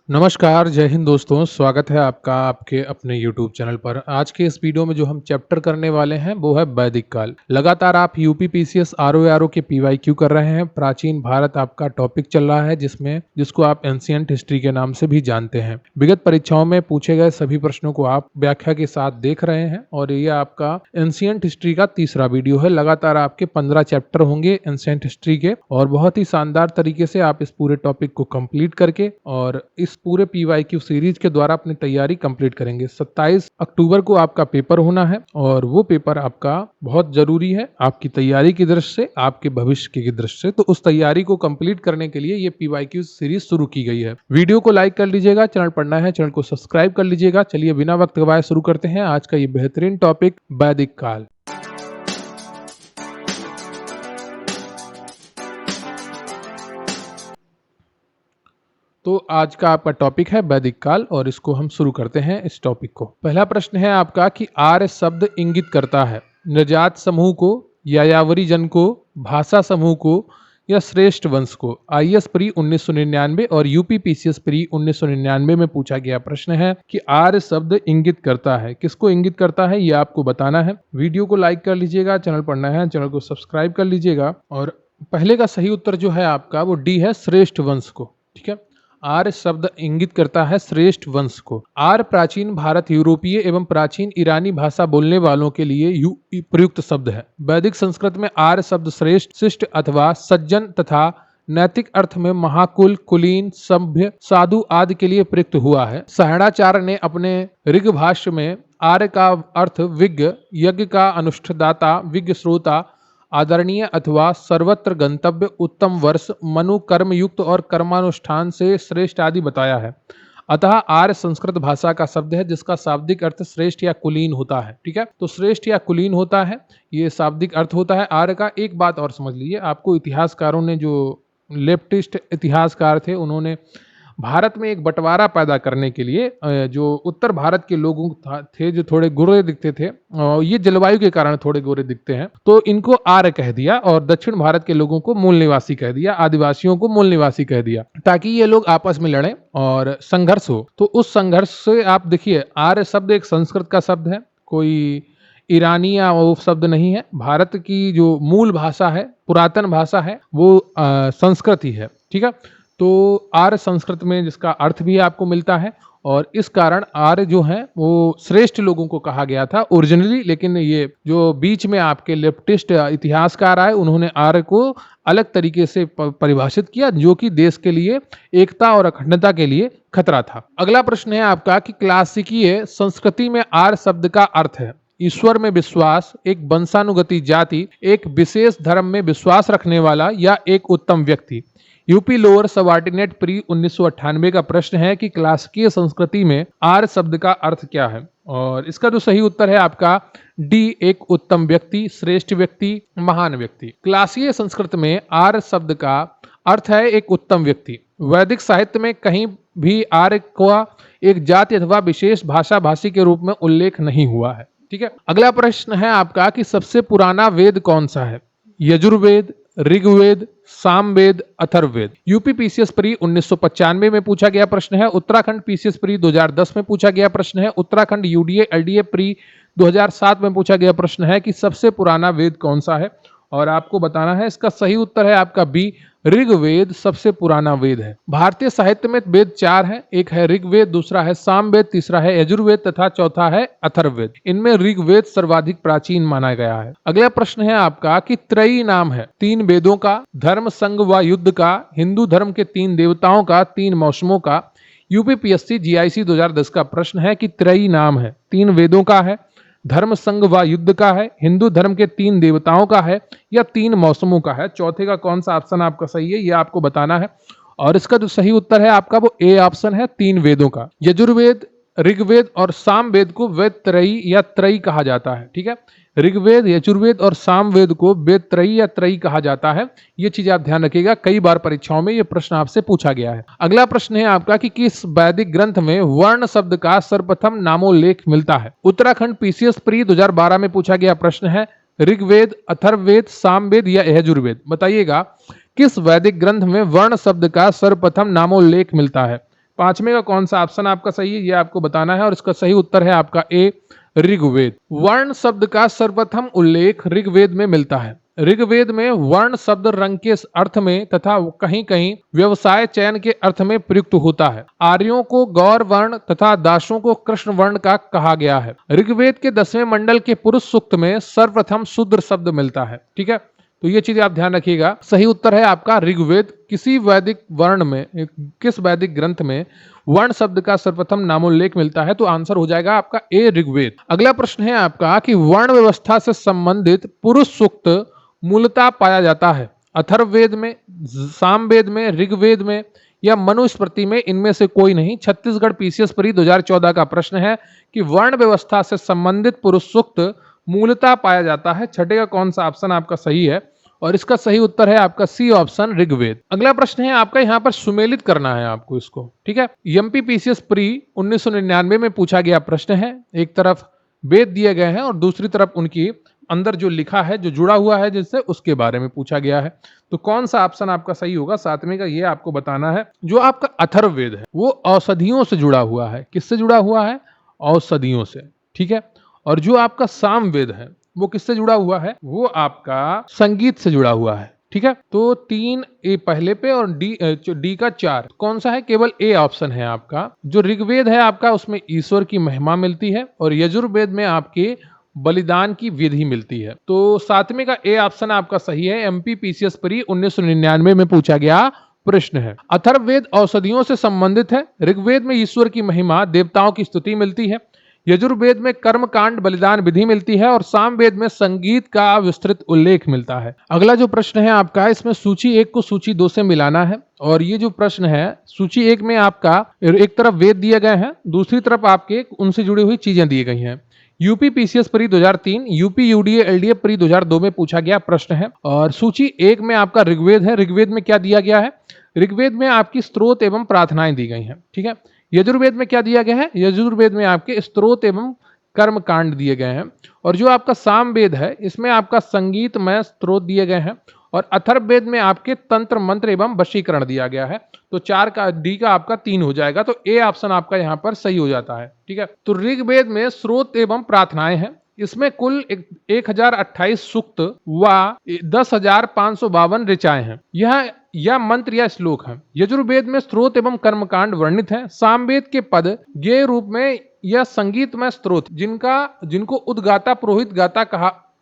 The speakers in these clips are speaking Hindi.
नमस्कार, जय हिंद दोस्तों, स्वागत है आपका आपके अपने YouTube चैनल पर। आज के इस वीडियो में जो हम चैप्टर करने वाले हैं वो है वैदिक काल। लगातार आप यूपी पीसीएस आरओ के पीवाईक्यू कर रहे हैं। प्राचीन भारत आपका टॉपिक चल रहा है जिसको आप एंशिएंट हिस्ट्री के नाम से भी जानते हैं। विगत परीक्षाओं में पूछे गए सभी प्रश्नों को आप व्याख्या के साथ देख रहे हैं और ये आपका एंशिएंट हिस्ट्री का तीसरा वीडियो है। लगातार आपके 15 चैप्टर होंगे एंशिएंट हिस्ट्री के और बहुत ही शानदार तरीके से आप इस पूरे टॉपिक को कंप्लीट करके और इस पूरे पीवाईक्यू सीरीज के द्वारा अपनी तैयारी कंप्लीट करेंगे। 27 अक्टूबर को आपका पेपर होना है और वो पेपर आपका बहुत जरूरी है आपकी तैयारी की दृष्टि से, आपके भविष्य की दृष्टि से। तो उस तैयारी को कंप्लीट करने के लिए ये पीवाईक्यू सीरीज शुरू की गई है। वीडियो को लाइक कर लीजिएगा, चैनल पर नया है चैनल को सब्सक्राइब कर लीजिएगा। चलिए बिना वक्त गवाए शुरू करते हैं आज का ये बेहतरीन टॉपिक वैदिक काल। तो आज का आपका टॉपिक है वैदिक काल और इसको हम शुरू करते हैं इस टॉपिक को। पहला प्रश्न है आपका कि आर्य शब्द इंगित करता है नृजात समूह को, यायावरी जन को, भाषा समूह को या श्रेष्ठ वंश को। आईएएस प्री 1999 और यूपी पीसीएस प्री 1999 में पूछा गया प्रश्न है कि आर्य शब्द इंगित करता है, किसको इंगित करता है ये आपको बताना है। वीडियो को लाइक कर लीजिएगा, चैनल पर नया है चैनल को सब्सक्राइब कर लीजिएगा। और पहले का सही उत्तर जो है आपका वो डी है, श्रेष्ठ वंश को। ठीक है, आर्य शब्द इंगित करता है श्रेष्ठ वंश को। आर्य प्राचीन भारत, यूरोपीय एवं प्राचीन ईरानी भाषा बोलने वालों के लिए प्रयुक्त शब्द है। वैदिक संस्कृत में आर्य शब्द श्रेष्ठ, शिष्ट अथवा सज्जन तथा नैतिक अर्थ में महाकुल, कुलीन, सभ्य, साधु आदि के लिए प्रयुक्त हुआ है। सायणाचार्य ने अपने ऋग भाष्य में आर्य का अर्थ विज्ञ, यज्ञ का अनुष्ठाता, विज्ञ श्रोता, आदरणीय अथवा सर्वत्र गंतव्य, उत्तम वर्ष, मनु कर्मयुक्त और कर्मानुष्ठान से श्रेष्ठ आदि बताया है। अतः आर्य संस्कृत भाषा का शब्द है जिसका शाब्दिक अर्थ श्रेष्ठ या कुलीन होता है। ठीक है, तो श्रेष्ठ या कुलीन होता है, ये शाब्दिक अर्थ होता है आर्य का। एक बात और समझ लीजिए, आपको इतिहासकारों ने, जो लेफ्टिस्ट इतिहासकार थे, उन्होंने भारत में एक बंटवारा पैदा करने के लिए जो उत्तर भारत के लोगों थे जो थोड़े गोरे दिखते थे, ये जलवायु के कारण थोड़े गोरे दिखते हैं, तो इनको आर्य कह दिया और दक्षिण भारत के लोगों को मूल निवासी कह दिया, आदिवासियों को मूल निवासी कह दिया, ताकि ये लोग आपस में लड़ें और संघर्ष हो। तो उस संघर्ष से आप देखिए, आर्य शब्द एक संस्कृत का शब्द है, कोई ईरानी या वो शब्द नहीं है। भारत की जो मूल भाषा है, पुरातन भाषा है, वो संस्कृत ही है। ठीक है, तो आर्य संस्कृत में जिसका अर्थ भी आपको मिलता है और इस कारण आर्य जो है वो श्रेष्ठ लोगों को कहा गया था ओरिजिनली। लेकिन ये जो बीच में आपके लेफ्टिस्ट इतिहासकार आए, उन्होंने आर्य को अलग तरीके से परिभाषित किया, जो कि देश के लिए एकता और अखंडता के लिए खतरा था। अगला प्रश्न है आपका कि क्लासिकीय संस्कृति में आर्य शब्द का अर्थ है ईश्वर में विश्वास, एक वंशानुगति जाति, एक विशेष धर्म में विश्वास रखने वाला या एक उत्तम व्यक्ति। यूपी लोअर सबऑर्डिनेट प्री 1998 का प्रश्न है कि क्लासिकीय संस्कृति में आर्य शब्द का अर्थ क्या है, और इसका जो सही उत्तर है आपका डी, एक उत्तम व्यक्ति, श्रेष्ठ व्यक्ति, महान व्यक्ति। क्लासिकीय संस्कृत में आर्य शब्द का अर्थ है एक उत्तम व्यक्ति। वैदिक साहित्य में कहीं भी आर्य का एक जाति अथवा विशेष भाषा भाषी के रूप में उल्लेख नहीं हुआ है। ठीक है, अगला प्रश्न है आपका कि सबसे पुराना वेद कौन सा है। Yajurveda, Rigveda, Samaveda, Atharvaveda. UP PCS pre 1995 में पूछा गया प्रश्न है। उत्तराखंड पीसीएस प्री 2010 में पूछा गया प्रश्न है। उत्तराखंड यूडीए एलडीए प्री 2007 में पूछा गया प्रश्न है कि सबसे पुराना वेद कौन सा है, और आपको बताना है। इसका सही उत्तर है आपका बी, ऋग्वेद सबसे पुराना वेद है। भारतीय साहित्य में वेद 4 हैं, एक है ऋग्वेद, दूसरा है सामवेद, तीसरा है यजुर्वेद तथा चौथा है अथर्ववेद। इनमें ऋग्वेद सर्वाधिक प्राचीन माना गया है। अगला प्रश्न है आपका कि त्रयी नाम है 3 वेदों का, धर्म, संघ व युद्ध का, हिंदू धर्म के 3 देवताओं का, 3 मौसमों का। यूपीपीएससी जीआईसी 2010 का प्रश्न है कि त्रयी नाम है 3 वेदों का है, धर्म, संघ व युद्ध का है, हिंदू धर्म के 3 देवताओं का है या 3 मौसमों का है। चौथे का कौन सा ऑप्शन आपका सही है ये आपको बताना है, और इसका जो सही उत्तर है आपका वो ए ऑप्शन है, 3 वेदों का। यजुर्वेद, ऋग्वेद और सामवेद को वेद त्रयी या त्रयी कहा जाता है। ठीक है, ऋग्वेद, यजुर्वेद और सामवेद को वेद त्रयी या त्रयी कहा जाता है। ये चीज आप ध्यान रखिएगा, कई बार परीक्षाओं में ये प्रश्न आपसे पूछा गया है। अगला प्रश्न है आपका कि किस वैदिक ग्रंथ में वर्ण शब्द का सर्वप्रथम नामोल्लेख मिलता है। उत्तराखंड पीसीएस प्री 2012 में पूछा गया प्रश्न है। ऋग्वेद, अथर्ववेद, सामवेद या यजुर्वेद। बताइएगा किस वैदिक ग्रंथ में वर्ण शब्द का सर्वप्रथम नामोल्लेख मिलता है। पांचवें का कौन सा ऑप्शन आपका सही है ये आपको बताना है और इसका सही उत्तर है आपका ए, ऋग्वेद। वर्ण शब्द का सर्वप्रथम उल्लेख ऋग्वेद में मिलता है। ऋग्वेद में वर्ण शब्द रंग के अर्थ में तथा कहीं कहीं व्यवसाय चयन के अर्थ में प्रयुक्त होता है। आर्यों को गौर वर्ण तथा दासों को कृष्ण वर्ण का कहा गया है। ऋग्वेद के 10वें मंडल के पुरुष सूक्त में सर्वप्रथम शूद्र शब्द मिलता है। ठीक है, तो ये चीज आप ध्यान रखिएगा। सही उत्तर है आपका ऋग्वेद। किसी वैदिक वर्ण में, किस वैदिक ग्रंथ में वर्ण शब्द का सर्वप्रथम नामोल्लेख मिलता है, तो आंसर हो जाएगा आपका ए, ऋग्वेद। अगला प्रश्न है आपका कि वर्ण व्यवस्था से संबंधित पुरुष सूक्त मूलतः पाया जाता है अथर्ववेद में, सामवेद में, ऋग्वेद में या मनुस्मृति में, इनमें से कोई नहीं। छत्तीसगढ़ पीसीएस प्री 2014 का प्रश्न है कि वर्ण व्यवस्था से संबंधित पुरुष सूक्त मूलतः पाया जाता है। छठे का कौन सा ऑप्शन आपका सही है और इसका सही उत्तर है आपका सी ऑप्शन, ऋग्वेद। अगला प्रश्न है आपका, यहाँ पर सुमेलित करना है आपको इसको। ठीक है, एमपी पीसीएस प्री 1999 में पूछा गया प्रश्न है। एक तरफ वेद दिए गए हैं और दूसरी तरफ उनकी अंदर जो लिखा है, जो जुड़ा हुआ है जिससे, उसके बारे में पूछा गया है। तो कौन सा ऑप्शन आपका सही होगा सातवें का, ये आपको बताना है। जो आपका अथर्ववेद है वो औषधियों से जुड़ा हुआ है। किससे जुड़ा हुआ है? औषधियों से। ठीक है, और जो आपका सामवेद है वो किससे जुड़ा हुआ है? वो आपका संगीत से जुड़ा हुआ है। ठीक है, तो 3 ए पहले पे और डी का 4 कौन सा है? केवल ए ऑप्शन है आपका। जो ऋग्वेद है आपका उसमें ईश्वर की महिमा मिलती है और यजुर्वेद में आपके बलिदान की विधि मिलती है। तो सातवें का ए ऑप्शन आपका सही है। एमपी पीसीएस प्री 1999 में पूछा गया प्रश्न है। अथर्ववेद औषधियों से संबंधित है। ऋग्वेद में ईश्वर की महिमा, देवताओं की स्तुति मिलती है। यजुर्वेद में कर्म कांड, बलिदान विधि मिलती है और सामवेद में संगीत का विस्तृत उल्लेख मिलता है। अगला जो प्रश्न है आपका, इसमें सूची 1 को सूची 2 से मिलाना है। और ये जो प्रश्न है, सूची 1 में आपका एक तरफ वेद दिए गए हैं, दूसरी तरफ आपके उनसे जुड़ी हुई चीजें दी गई हैं। UP PCS pre 2003, UP UDA LDA pre 2002 में पूछा गया प्रश्न है। और सूची 1 में आपका ऋग्वेद है। ऋग्वेद में क्या दिया गया है? ऋग्वेद में आपकी स्तोत्र एवं प्रार्थनाएं दी गई हैं। ठीक है, यजुर्वेद में क्या दिया गया है? यजुर्वेद में आपके स्तोत्र एवं कर्म कांड दिए गए हैं। और जो आपका सामवेद है इसमें आपका संगीतमय स्तोत्र दिए गए हैं और अथर्ववेद में आपके तंत्र मंत्र एवं वशीकरण दिया गया है। तो 4 का डी का आपका 3 हो जाएगा। तो ए ऑप्शन आपका यहाँ पर सही हो जाता है। ठीक है, तो ऋग्वेद में स्तोत्र एवं प्रार्थनाएं हैं। इसमें कुल 1028 सूक्त व 10,552 ऋचाएं हैं। यह मंत्र या श्लोक है। यजुर्वेद में स्तोत्र एवं कर्मकांड वर्णित है। सामवेद के पद गेय रूप में यह संगीतमय स्तोत्र जिनको उद्गाता पुरोहित गाता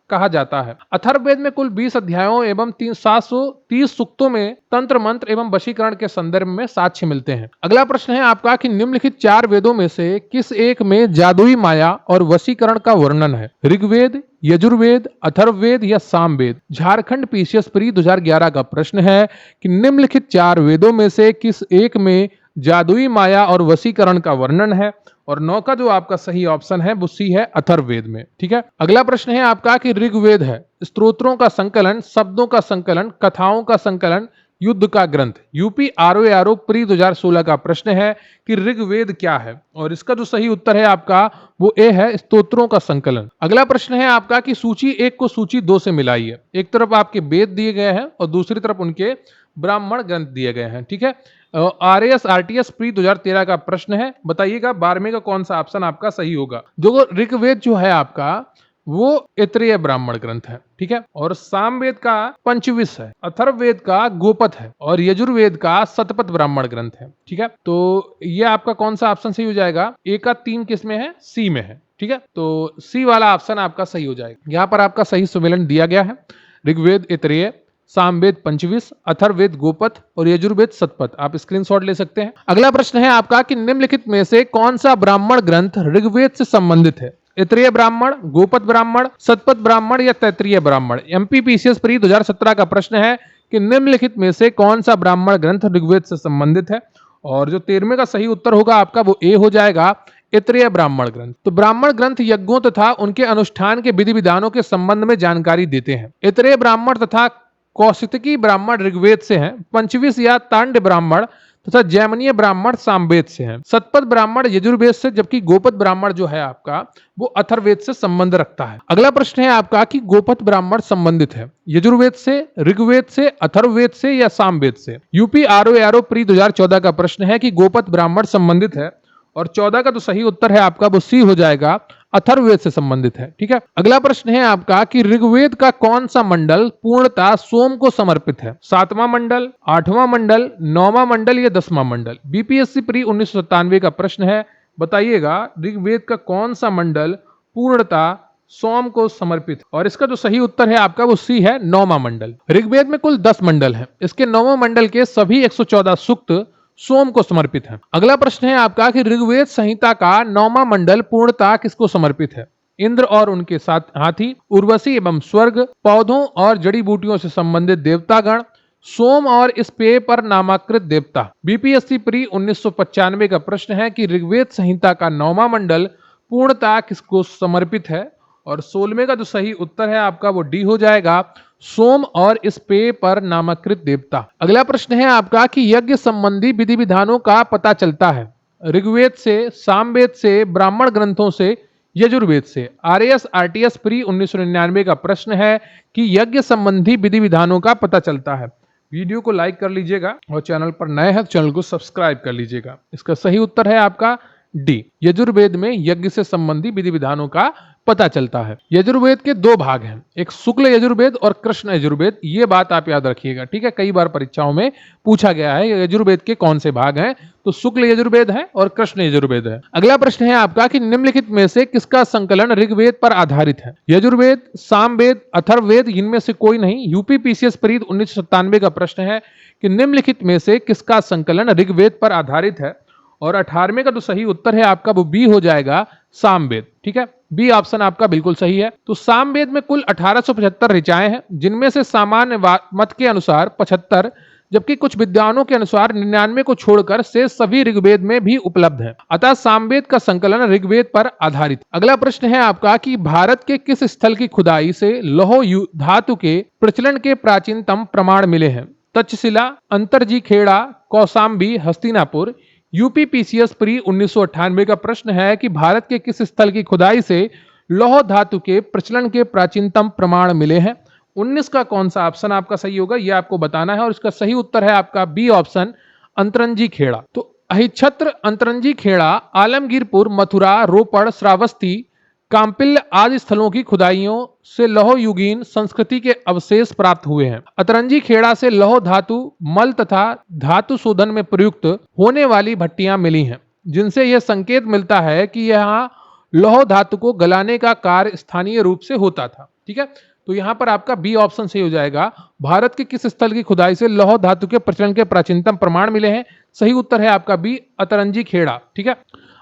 कहा जाता है। अथर्ववेद में कुल 20 अध्यायों एवं 730 सूक्तों में तंत्र मंत्र एवं वशीकरण के संदर्भ में साक्ष्य मिलते हैं। अगला प्रश्न है आपका कि निम्नलिखित 4 वेदों में से किस एक में जादुई माया और वशीकरण का वर्णन है? ऋग्वेद, यजुर्वेद, अथर्ववेद या सामवेद? झारखंड पीसीएस प्री 2011 का प्रश्न है कि निम्नलिखित 4 वेदों में से किस एक में जादुई माया और वशीकरण का वर्णन है? और 9 का जो आपका सही ऑप्शन है वो सी है, अथर्ववेद में। ठीक है, अगला प्रश्न है आपका कि ऋग्वेद है स्तोत्रों का संकलन, शब्दों का संकलन, कथाओं का संकलन, युद्ध का ग्रंथ। यूपी आरओ प्री 2016 का प्रश्न है कि ऋग्वेद क्या है? और इसका जो सही उत्तर है आपका वो ए है, स्तोत्रों का संकलन। अगला प्रश्न है आपका कि सूची 1 को सूची 2 से मिलाइए। एक तरफ आपके वेद दिए गए हैं और दूसरी तरफ उनके ब्राह्मण ग्रंथ दिए गए हैं। ठीक है, आरएएस आरटीएस प्री 2013 का प्रश्न है। बताइएगा 12वें का कौन सा ऑप्शन आपका सही होगा? जो ऋग्वेद जो है आपका वो ऐतरेय ब्राह्मण ग्रंथ है। ठीक है, और सामवेद का पंचविश है, अथर्ववेद का गोपथ है और यजुर्वेद का शतपथ ब्राह्मण ग्रंथ है। ठीक है, तो ये आपका कौन सा ऑप्शन सही हो जाएगा? ए का 3 किस में है? सी में है। ठीक है, तो सी वाला ऑप्शन आपका सही हो जाएगा। यहाँ पर आपका सही सुमेलन दिया गया है। ऋग्वेद ऐतरेय, सामवेद पंचविश, अथर्ववेद गोपथ और यजुर्वेद शतपथ। आप स्क्रीनशॉट ले सकते हैं। अगला प्रश्न है आपका कि निम्नलिखित में से कौन सा ब्राह्मण ग्रंथ ऋग्वेद से संबंधित है? ऐतरेय ब्राह्मण, गोपथ ब्राह्मण, शतपथ ब्राह्मण या तैत्तिरीय ब्राह्मण? एमपी पीसीएस प्री 2017 का प्रश्न है कि निम्नलिखित में से कौन सा ब्राह्मण ग्रंथ ऋग्वेद से संबंधित है? और जो 13वें का सही उत्तर होगा आपका वो ए हो जाएगा, ऐतरेय ब्राह्मण ग्रंथ। तो ब्राह्मण ग्रंथ यज्ञों तथा उनके अनुष्ठान के विधि विधानों के संबंध में जानकारी देते हैं। ऐतरेय ब्राह्मण तथा कौशितकी ब्राह्मण ऋग्वेद से हैं। पंचविश या तांड ब्राह्मण तथा जैमिनीय ब्राह्मण सामवेद से हैं। सतपथ ब्राह्मण यजुर्वेद से, जबकि गोपथ ब्राह्मण जो है आपका वो अथर्ववेद से संबंध रखता है। अगला प्रश्न है आपका कि गोपथ ब्राह्मण संबंधित है यजुर्वेद से, ऋग्वेद से, अथर्ववेद से या सामवेद से। यूपी आरओ प्री 2014 का प्रश्न है कि गोपथ ब्राह्मण संबंधित है, और 14 का तो सही उत्तर है आपका वो सी हो जाएगा, अथर्ववेद से संबंधित है। ठीक है। अगला प्रश्न है आपका कि ऋग्वेद का कौन सा मंडल पूर्णतः सोम को समर्पित है। 7वां मंडल, 8वां मंडल, 9वां मंडल या 10वां मंडल। बीपीएससी प्री 1997 का प्रश्न है, बताइएगा ऋग्वेद का कौन सा मंडल पूर्णतः सोम को समर्पित। और इसका जो सही उत्तर है आपका वो सी है, 9वां मंडल। ऋग्वेद में कुल 10 मंडल हैं। इसके 9वां मंडल के सभी 114 सूक्त सोम को समर्पित है। अगला प्रश्न है आपका कि ऋग्वेद संहिता का 9वां मंडल पूर्णतः किसको समर्पित है। इंद्र और उनके साथ हाथी, उर्वशी एवं स्वर्ग, पौधों और जड़ी बूटियों से संबंधित देवतागण, सोम और इस पेय पर नामाकृत देवता। बीपीएससी प्री 1995 का प्रश्न है कि ऋग्वेद संहिता का 9वां मंडल पूर्णतः किसको समर्पित है। और 16वें का जो सही उत्तर है आपका वो डी हो जाएगा, सोम और इस पेय पर नामाकृत देवता। अगला प्रश्न है आपका कि यज्ञ संबंधी विधि विधानों का पता चलता है ऋग्वेद से, सामवेद से, ब्राह्मण ग्रंथों से, यजुर्वेद से। आरटीएस प्री 1999 का प्रश्न है कि यज्ञ संबंधी विधि विधानों का पता चलता है। वीडियो को लाइक कर लीजिएगा और चैनल पर नए हैं तो चैनल को सब्सक्राइब कर लीजिएगा। इसका सही उत्तर है आपका डी, यजुर्वेद में यज्ञ से संबंधी विधि विधानों का पता चलता है। यजुर्वेद के 2 भाग हैं, एक शुक्ल यजुर्वेद और कृष्ण यजुर्वेद। ये बात आप याद रखिएगा, ठीक है। कई बार परीक्षाओं में पूछा गया है यजुर्वेद के कौन से भाग हैं, तो शुक्ल यजुर्वेद है और कृष्ण यजुर्वेद है। अगला प्रश्न है आपका कि निम्नलिखित में से किसका संकलन ऋग्वेद पर आधारित है। यजुर्वेद, सामवेद, अथर्ववेद, इनमें से कोई नहीं। यूपी पीसीएस प्री 1997 का प्रश्न है कि निम्नलिखित में से किसका संकलन ऋग्वेद पर आधारित है। और 18वें का जो सही उत्तर है आपका वो बी हो जाएगा, सामवेद। ठीक है, बी ऑप्शन आपका बिल्कुल सही है। तो सामवेद में कुल 1875 ऋचाएं हैं, जिनमें से सामान्य मत के अनुसार 75, जबकि कुछ विद्वानों के अनुसार 99 को छोड़कर से सभी ऋग्वेद में भी उपलब्ध है। अतः सामवेद का संकलन ऋग्वेद पर आधारित। अगला प्रश्न है आपका कि भारत के किस स्थल की खुदाई से लौह धातु के प्रचलन के प्राचीनतम प्रमाण मिले हैं। Takshashila, Atranjikhera, Kaushambi, Hastinapur. UP PCS pre 1998 का प्रश्न है कि भारत के किस स्थल की खुदाई से लौह धातु के प्रचलन के प्राचीनतम प्रमाण मिले हैं। 19 का कौन सा ऑप्शन आपका सही होगा ये आपको बताना है, और इसका सही उत्तर है आपका बी ऑप्शन, अंतरंजी खेड़ा। तो अहिच्छत्र, अंतरंजी खेड़ा, आलमगीरपुर, मथुरा, रोपड़, श्रावस्ती, काम्पिल्य आदि स्थलों की खुदाइयों से लौह युगीन संस्कृति के अवशेष प्राप्त हुए हैं। अतरंजी खेड़ा से लौह धातु मल तथा धातु शोधन में प्रयुक्त होने वाली भट्टियां मिली हैं, जिनसे यह संकेत मिलता है कि यहाँ लौह धातु को गलाने का कार्य स्थानीय रूप से होता था। ठीक है, तो यहाँ पर आपका बी ऑप्शन सही हो जाएगा। भारत के किस स्थल की खुदाई से लौह धातु के प्रचलन के प्राचीनतम प्रमाण मिले हैं। सही उत्तर है आपका बी, अतरंजी खेड़ा। ठीक है,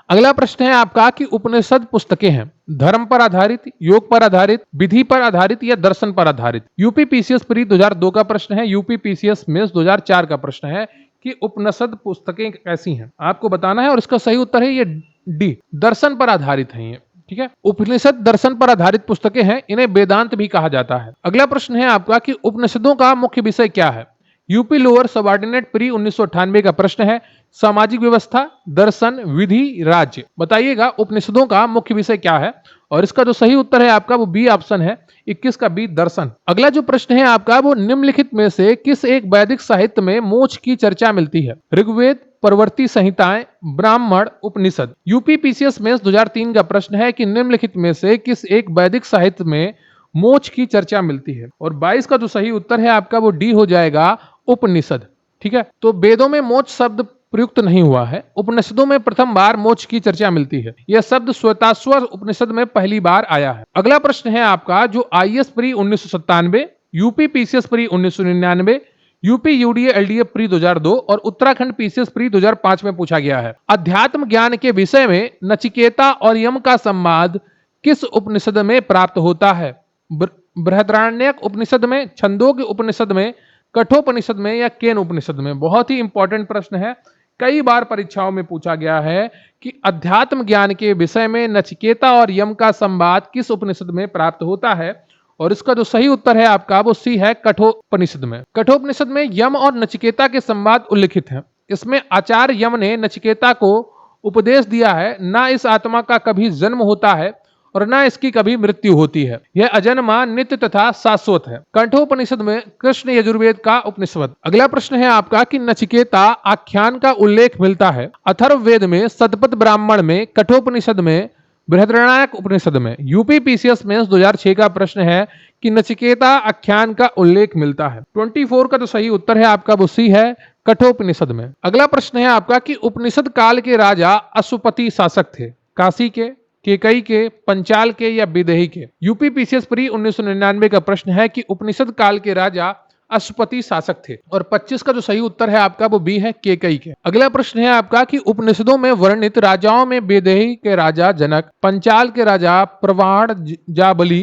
अगला प्रश्न है आपका कि उपनिषद पुस्तकें हैं धर्म पर आधारित, योग पर आधारित, विधि पर आधारित या दर्शन पर आधारित। यूपी पीसीएस प्री 2002 का प्रश्न है, यूपी पीसीएस मेंस 2004 का प्रश्न है कि उपनिषद पुस्तकें कैसी हैं, आपको बताना है। और इसका सही उत्तर है ये डी, दर्शन पर आधारित है ये। ठीक है, उपनिषद दर्शन पर आधारित पुस्तकें हैं, इन्हें वेदांत भी कहा जाता है। अगला प्रश्न है आपका कि उपनिषदों का मुख्य विषय क्या है। यूपी लोअर सबऑर्डिनेट प्री 1998 का प्रश्न है, सामाजिक व्यवस्था, दर्शन, विधि, राज्य। बताइएगा उपनिषदों का मुख्य विषय क्या है। और इसका जो सही उत्तर है आपका वो बी ऑप्शन है, 21 का बी, दर्शन। अगला जो प्रश्न है आपका वो निम्नलिखित में से किस एक वैदिक साहित्य में मोक्ष की चर्चा मिलती है। ऋग्वेद, परवर्ती संहिताएं, ब्राह्मण, उपनिषद। यूपी पीसीएस मेंस 2003 का प्रश्न है कि निम्नलिखित में से किस एक वैदिक साहित्य में मोक्ष की चर्चा मिलती है। और 22 का जो सही उत्तर है आपका वो डी हो जाएगा, उपनिषद। ठीक है, तो वेदों में मोक्ष शब्द प्रयुक्त नहीं हुआ है, उपनिषदों में प्रथम बार मोक्ष की चर्चा मिलती है। यह शब्द श्वेताश्वर उपनिषद में पहली बार आया है। अगला प्रश्न है आपका जो IAS pre 1997, UP PCS pre 1999, UP UDA LDA pre 2002 और उत्तराखंड पीसीएस प्री 2005 में पूछा गया है। अध्यात्म ज्ञान के विषय में नचिकेता और यम का संवाद किस उपनिषद में प्राप्त होता है। बृहदारण्यक उपनिषद में, छंदोग्य उपनिषद में, कठोपनिषद में या केन उपनिषद में। बहुत ही इंपॉर्टेंट प्रश्न है, कई बार परीक्षाओं में पूछा गया है कि अध्यात्म ज्ञान के विषय में नचिकेता और यम का संवाद किस उपनिषद में प्राप्त होता है। और इसका जो सही उत्तर है आपका वो सी है, कठोपनिषद में। कठोपनिषद में यम और नचिकेता के संवाद उल्लिखित हैं। इसमें आचार्य यम ने नचिकेता को उपदेश दिया है, ना इस आत्मा का कभी जन्म होता है और न इसकी कभी मृत्यु होती है, यह अजन्मा, नित्य तथा शाश्वत है। कंठोपनिषद में कृष्ण यजुर्वेद का उपनिषद। अगला प्रश्न है आपका कि नचिकेता आख्यान का उल्लेख मिलता है अथर्ववेद में, सतपथ ब्राह्मण में, कठोपनिषद में, बृहद्रणायक उपनिषद में। यूपी पीसीएस में 2006 का प्रश्न है कि नचिकेता आख्यान का उल्लेख मिलता है। 24 का जो सही उत्तर है आपका वो सी है, कठोपनिषद में। अगला प्रश्न है आपका कि उपनिषद काल के राजा अश्वपति शासक थे, काशी के, केकई के, पंचाल के या विदेही के। यूपी पीसीएस प्री 1999 का प्रश्न है कि उपनिषद काल के राजा अश्वपति शासक थे और 25 का जो सही उत्तर है आपका वो बी है, केकई के। अगला प्रश्न है आपका कि उपनिषदों में वर्णित राजाओं में विदेही के राजा जनक, पंचाल के राजा प्रवाण जाबली,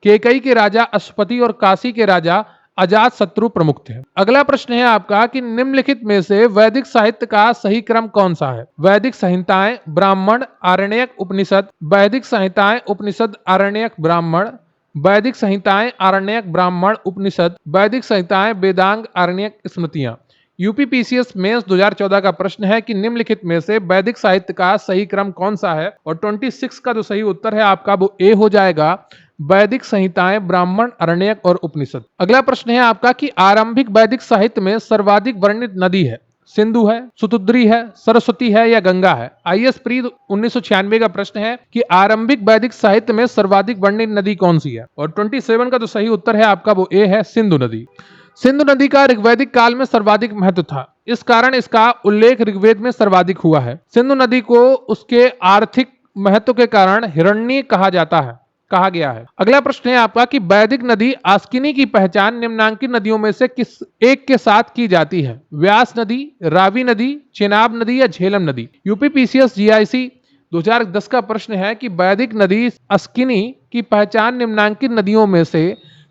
केकई के राजा अश्वपति और काशी के राजा अजात शत्रु प्रमुख थे। अगला प्रश्न है आपका कि निम्नलिखित में से वैदिक साहित्य का सही क्रम कौन सा है? वैदिक संहिताएं, ब्राह्मण, आरण्यक, उपनिषद। वैदिक संहिताएं, उपनिषद, आरण्यक, ब्राह्मण। वैदिक संहिताएं, आरण्यक, ब्राह्मण, उपनिषद। वैदिक संहिताएं, वेदांग, आरण्यक, स्मृतियां। यूपी पीसीएस मेंस 2014 का प्रश्न है कि निम्नलिखित में से वैदिक साहित्य का सही क्रम कौन सा है? और 26 का जो सही उत्तर है आपका वो ए हो जाएगा, वैदिक संहिताएं, ब्राह्मण, आरण्यक और उपनिषद। अगला प्रश्न है आपका कि आरंभिक वैदिक साहित्य में सर्वाधिक वर्णित नदी है? सिंधु है, सुतुद्री है, सरस्वती है या गंगा है? आईएएस प्री 1996 का प्रश्न है कि आरंभिक वैदिक साहित्य में सर्वाधिक वर्णित नदी कौन सी है? और 27 का जो सही उत्तर है आपका वो ए है, सिंधु नदी। सिंधु नदी का ऋग्वैदिक काल में सर्वाधिक महत्व था, इस कारण इसका उल्लेख ऋग्वेद में सर्वाधिक हुआ है। सिंधु नदी को उसके आर्थिक महत्व के कारण हिरण्य कहा गया है। अगला प्रश्न है आपका कि वैदिक नदी आस्किनी की पहचान निम्नांकित नदियों में से किस एक के साथ की जाती है? व्यास नदी, रावी नदी, चेनाब नदी या झेलम नदी? यूपी पीसीएस जीआईसी 2010 का प्रश्न है कि वैदिक नदी अस्किनी की पहचान निम्नांकित नदियों में से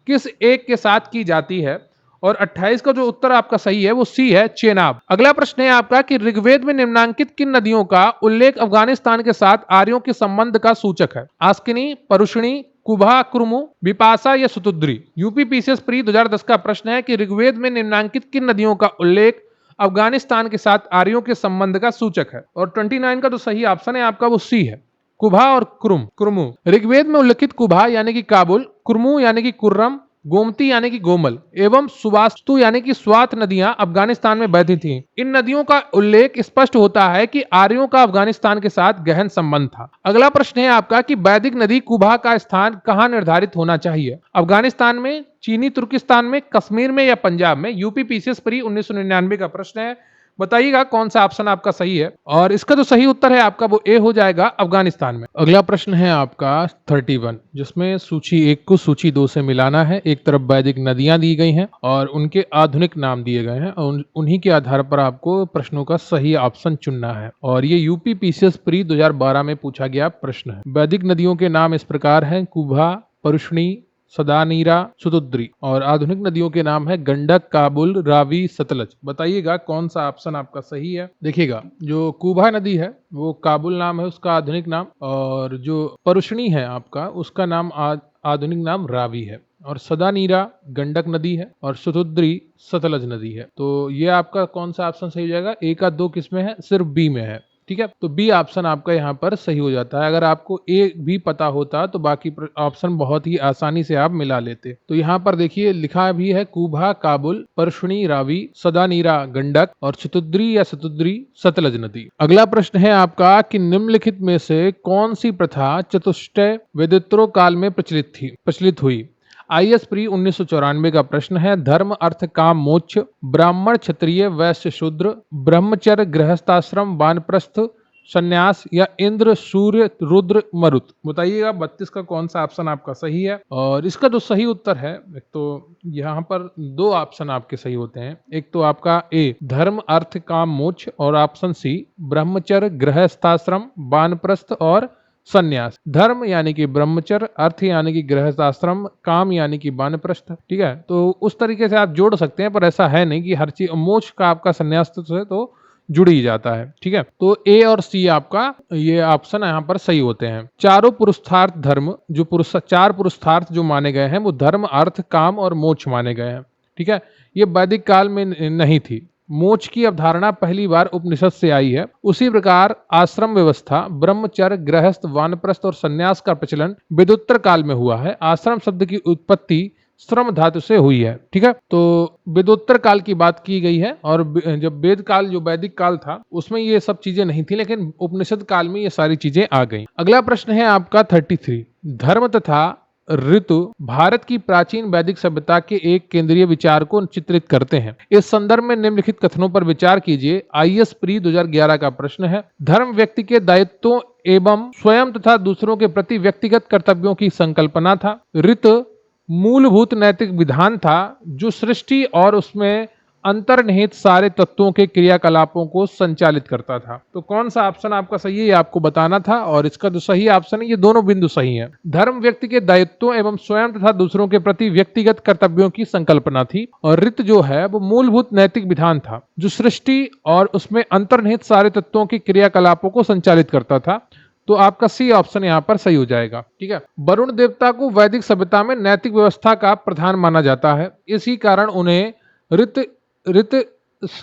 किस एक के साथ की जाती है? और 28 का जो उत्तर आपका सही है वो सी है, चेनाब। अगला प्रश्न है आपका कि ऋग्वेद में निम्नांकित किन नदियों का उल्लेख अफगानिस्तान के साथ आर्यों के संबंध का सूचक है? आस्किनी, परुष्णी, कुभा, कुर्मु, विपासा या सुतुद्री? यूपी पीसीएस प्री 2010 का प्रश्न है कि ऋग्वेद में निम्नांकित किन नदियों का उल्लेख अफगानिस्तान के साथ आर्यों के संबंध का सूचक है? और 29 का जो सही ऑप्शन है आपका वो सी है, कुभा और कुर्मु। ऋग्वेद में उल्लेखित कुभा यानी कि काबुल, कुर्मु यानी कि कुर्रम, गोमती यानी कि गोमल एवं सुवास्तु यानी कि स्वात नदियां अफगानिस्तान में बहती थीं। इन नदियों का उल्लेख स्पष्ट होता है कि आर्यों का अफगानिस्तान के साथ गहन संबंध था। अगला प्रश्न है आपका कि वैदिक नदी कुभा का स्थान कहां निर्धारित होना चाहिए? अफगानिस्तान में, चीनी तुर्किस्तान में, कश्मीर में या पंजाब में? यूपी पीसीएस प्री 1999 का प्रश्न है, बताइएगा कौन सा ऑप्शन आपका सही है। और इसका जो सही उत्तर है आपका वो ए हो जाएगा, अफगानिस्तान में। अगला प्रश्न है आपका 31, जिसमें सूची 1 को सूची 2 से मिलाना है। एक तरफ वैदिक नदियां दी गई हैं और उनके आधुनिक नाम दिए गए हैं और उन्हीं के आधार पर आपको प्रश्नों का सही ऑप्शन चुनना है। और ये यूपी पीसीएस प्री 2012 में पूछा गया प्रश्न है। वैदिक नदियों के नाम इस प्रकार हैं, कुभा, परुष्णी, सदानीरा, सुतुद्री। और आधुनिक नदियों के नाम है गंडक, काबुल, रावी, सतलज। बताइएगा कौन सा ऑप्शन आपका सही है। देखिएगा, जो कुभा नदी है वो काबुल नाम है उसका आधुनिक नाम, और जो परुष्णी है आपका उसका नाम आधुनिक नाम रावी है, और सदानीरा गंडक नदी है, और सुतुद्री सतलज नदी है। तो ये आपका कौन सा ऑप्शन सही हो जाएगा? ए का 2 किसमें है? सिर्फ बी में है। ठीक है, तो बी ऑप्शन आपका यहाँ पर सही हो जाता है। अगर आपको ए भी पता होता तो बाकी ऑप्शन बहुत ही आसानी से आप मिला लेते। तो यहाँ पर देखिए लिखा भी है कुभा काबुल, परुष्णी रावी, सदानीरा गंडक और सुतुद्री या सतुद्री सतलज नदी। अगला प्रश्न है आपका कि निम्नलिखित में से कौन सी प्रथा चतुष्टय वेदोत्तरों काल में प्रचलित हुई? आईएएस प्री 1994 का प्रश्न है, धर्म, अर्थ, काम, मोक्ष, ब्राह्मण, क्षत्रिय, वैश्य, शूद्र, ब्रह्मचर्य, गृहस्थाश्रम, वानप्रस्थ, संन्यास या इंद्र, सूर्य, रुद्र, मरुत? बताइएगा 32 का कौन सा ऑप्शन आपका सही है। और इसका जो सही उत्तर है, एक तो यहाँ पर 2 ऑप्शन आपके सही होते हैं। एक तो आपका ए धर्म, अर्थ, काम, मोक्ष, और ऑप्शन सी ब्रह्मचर्य, गृहस्थाश्रम, वानप्रस्थ और संन्यास। धर्म यानी कि ब्रह्मचर्य, अर्थ यानी कि गृहस्थाश्रम, काम यानी कि वानप्रस्थ। ठीक है, तो उस तरीके से आप जोड़ सकते हैं, पर ऐसा है नहीं कि हर चीज मोक्ष का आपका संन्यास से तो जुड़ ही जाता है। ठीक है, तो ए और सी आपका ये ऑप्शन यहाँ पर सही होते हैं। चारों पुरुषार्थ धर्म, जो 4 पुरुषार्थ जो माने गए हैं वो धर्म, अर्थ, काम और मोक्ष माने गए हैं। ठीक है, ये वैदिक काल में नहीं थी। मोक्ष की अवधारणा पहली बार उपनिषद से आई है। उसी प्रकार आश्रम व्यवस्था, ब्रह्मचर्य, गृहस्थ, वानप्रस्थ और संन्यास का प्रचलन वेदोत्तर काल में हुआ है। आश्रम शब्द की उत्पत्ति श्रम धातु से हुई है। ठीक है, तो वेदोत्तर काल की बात की गई है और जब वेद काल, जो वैदिक काल था, उसमें ये सब चीजें नहीं थी, लेकिन उपनिषद काल में ये सारी चीजें आ गई। अगला प्रश्न है आपका 33। धर्म तथा ऋतु भारत की प्राचीन वैदिक सभ्यता के एक केंद्रीय विचार को चित्रित करते हैं। इस संदर्भ में निम्नलिखित कथनों पर विचार कीजिए। IS प्री 2011 का प्रश्न है। धर्म व्यक्ति के दायित्वों एवं स्वयं तथा दूसरों के प्रति व्यक्तिगत कर्तव्यों की संकल्पना था। ऋतु मूलभूत नैतिक विधान था जो सृष्टि और उसमें अंतर्निहित सारे तत्वों के क्रियाकलापों को संचालित करता था। तो कौन सा ऑप्शन आपका सही है, ये आपको बताना था, और इसका जो सही ऑप्शन है, ये दोनों बिंदु सही हैं। धर्म व्यक्ति के दायित्वों एवं स्वयं तथा दूसरों के प्रति व्यक्तिगत कर्तव्यों की संकल्पना थी, और ऋत जो है वो मूलभूत नैतिक विधान था जो सृष्टि और उसमें अंतर्निहित सारे तत्वों के क्रियाकलापों को संचालित करता था। तो आपका सी ऑप्शन यहाँ पर सही हो जाएगा। ठीक है, वरुण देवता को वैदिक सभ्यता में नैतिक व्यवस्था का प्रधान माना जाता है। इसी कारण उन्हें ऋत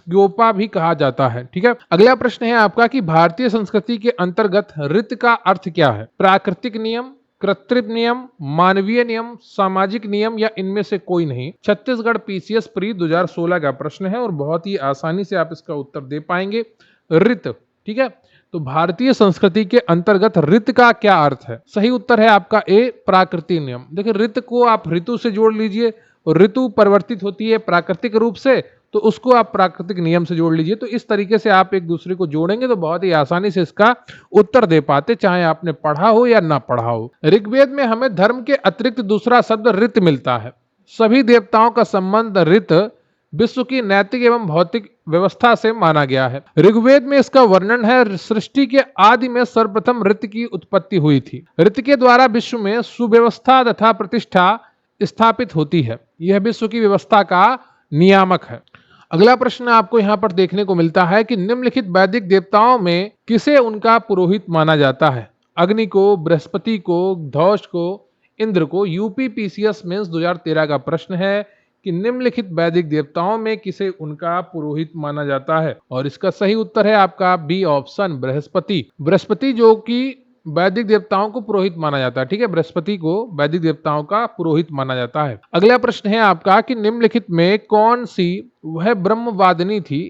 गोपा भी कहा जाता है। ठीक है, अगला प्रश्न है आपका कि भारतीय संस्कृति के अंतर्गत ऋत का अर्थ क्या है? प्राकृतिक नियम, कृत्रिम नियम, मानवीय नियम, सामाजिक नियम या इनमें से कोई नहीं। छत्तीसगढ़ PCS प्री 2016 का प्रश्न है और बहुत ही आसानी से आप इसका उत्तर दे पाएंगे। ऋत। ठीक है, तो भारतीय संस्कृति के अंतर्गत ऋत का क्या अर्थ है? सही उत्तर है आपका ए, प्राकृतिक नियम। देखिए, ऋत को आप ऋतु से जोड़ लीजिए, और ऋतु परिवर्तित होती है प्राकृतिक रूप से, तो उसको आप प्राकृतिक नियम से जोड़ लीजिए। तो इस तरीके से आप एक दूसरे को जोड़ेंगे तो बहुत ही आसानी से इसका उत्तर दे पाते, चाहे आपने पढ़ा हो या ना पढ़ा हो। ऋग्वेद में हमें धर्म के अतिरिक्त दूसरा शब्द ऋत मिलता है। सभी देवताओं का संबंध ऋत विश्व की नैतिक एवं भौतिक व्यवस्था से माना गया है। ऋग्वेद में इसका वर्णन है, सृष्टि के आदि में सर्वप्रथम ऋत की उत्पत्ति हुई थी। ऋत के द्वारा विश्व में सुव्यवस्था तथा प्रतिष्ठा स्थापित होती है। यह विश्व की व्यवस्था का नियामक है। अगला प्रश्न आपको यहाँ पर देखने को मिलता है कि निम्नलिखित वैदिक देवताओं में किसे उनका पुरोहित माना जाता है? अग्नि को, बृहस्पति को, ध्वज को, इंद्र को। यूपी PCS मेंस 2013 का प्रश्न है कि निम्नलिखित वैदिक देवताओं में किसे उनका पुरोहित माना जाता है, और इसका सही उत्तर है आपका बी ऑप्शन, बृहस्पति। बृहस्पति जो कि वैदिक देवताओं को पुरोहित माना जाता है। ठीक है, बृहस्पति को वैदिक देवताओं का पुरोहित माना जाता है। अगला प्रश्न है आपका कि निम्नलिखित में कौन सी वह ब्रह्मवादिनी थी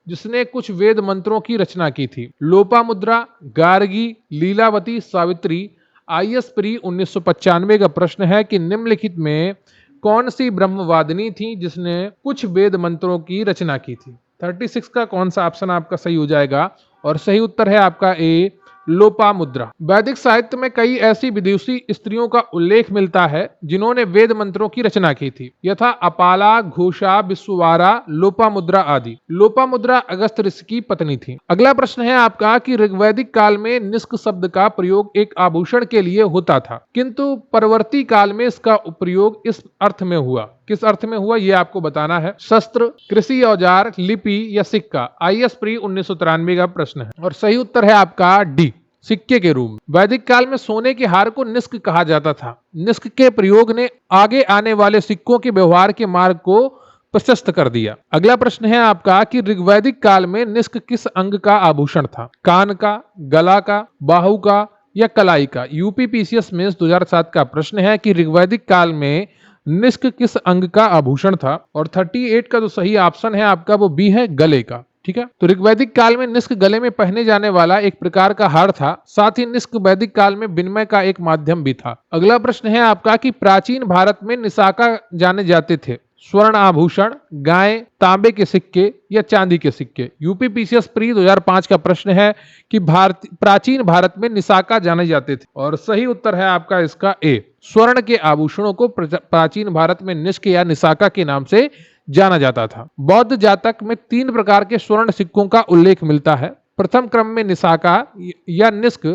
जिसने कुछ वेद मंत्रों की रचना की थी? लोपामुद्रा, गार्गी, लीलावती, सावित्री। IS प्री 1995 का प्रश्न है कि निम्नलिखित में कौन सी ब्रह्मवादिनी थी जिसने कुछ वेद मंत्रों की रचना की थी? 36 का कौन सा ऑप्शन आपका सही हो जाएगा? और सही उत्तर है आपका ए, लोपामुद्रा। वैदिक साहित्य में कई ऐसी विदुषी स्त्रियों का उल्लेख मिलता है जिन्होंने वेद मंत्रों की रचना की थी, यथा अपाला, घोषा, विश्ववारा, लोपामुद्रा आदि। लोपामुद्रा अगस्त ऋषि की पत्नी थी। अगला प्रश्न है आपका कि ऋग्वैदिक काल में निष्क शब्द का प्रयोग एक आभूषण के लिए होता था, किंतु परवर्ती काल में इसका प्रयोग इस अर्थ में हुआ। किस अर्थ में हुआ ये आपको बताना है। शस्त्र, कृषि औजार, लिपि या सिक्का। IS प्री 1993 का प्रश्न है और सही उत्तर है आपका डी, सिक्के के रूप में। वैदिक काल में सोने के हार को निष्क कहा जाता था। निष्क के प्रयोग ने आगे आने वाले सिक्कों के व्यवहार के मार्ग को प्रशस्त कर दिया। अगला प्रश्न है आपका कि ऋग्वैदिक काल में निष्क किस अंग का आभूषण था? कान का, गला का, बाहु का या कलाई का? यूपी PCS मेंस 2007 का प्रश्न है कि ऋग्वैदिक काल में निष्क किस अंग का आभूषण था? और 38 का जो सही ऑप्शन है आपका वो बी है, गले का। ठीक है, तो ऋग्वैदिक काल में निष्क गले में पहने जाने वाला एक प्रकार का हार था। साथ ही निष्क वैदिक काल में विनिमय का एक माध्यम भी था। अगला प्रश्न है आपका कि प्राचीन भारत में निशाका जाने जाते थे। स्वर्ण आभूषण, गाय, तांबे के सिक्के या चांदी के सिक्के? यूपी PCS प्री 2005 का प्रश्न है कि प्राचीन भारत में निशाका जाने जाते थे और सही उत्तर है आपका इसका ए, स्वर्ण के आभूषणों को प्राचीन भारत में निष्क या निशाका के नाम से जाना जाता था। बौद्ध जातक में 3 प्रकार के स्वर्ण सिक्कों का उल्लेख मिलता है। प्रथम क्रम में निशाका या निष्क,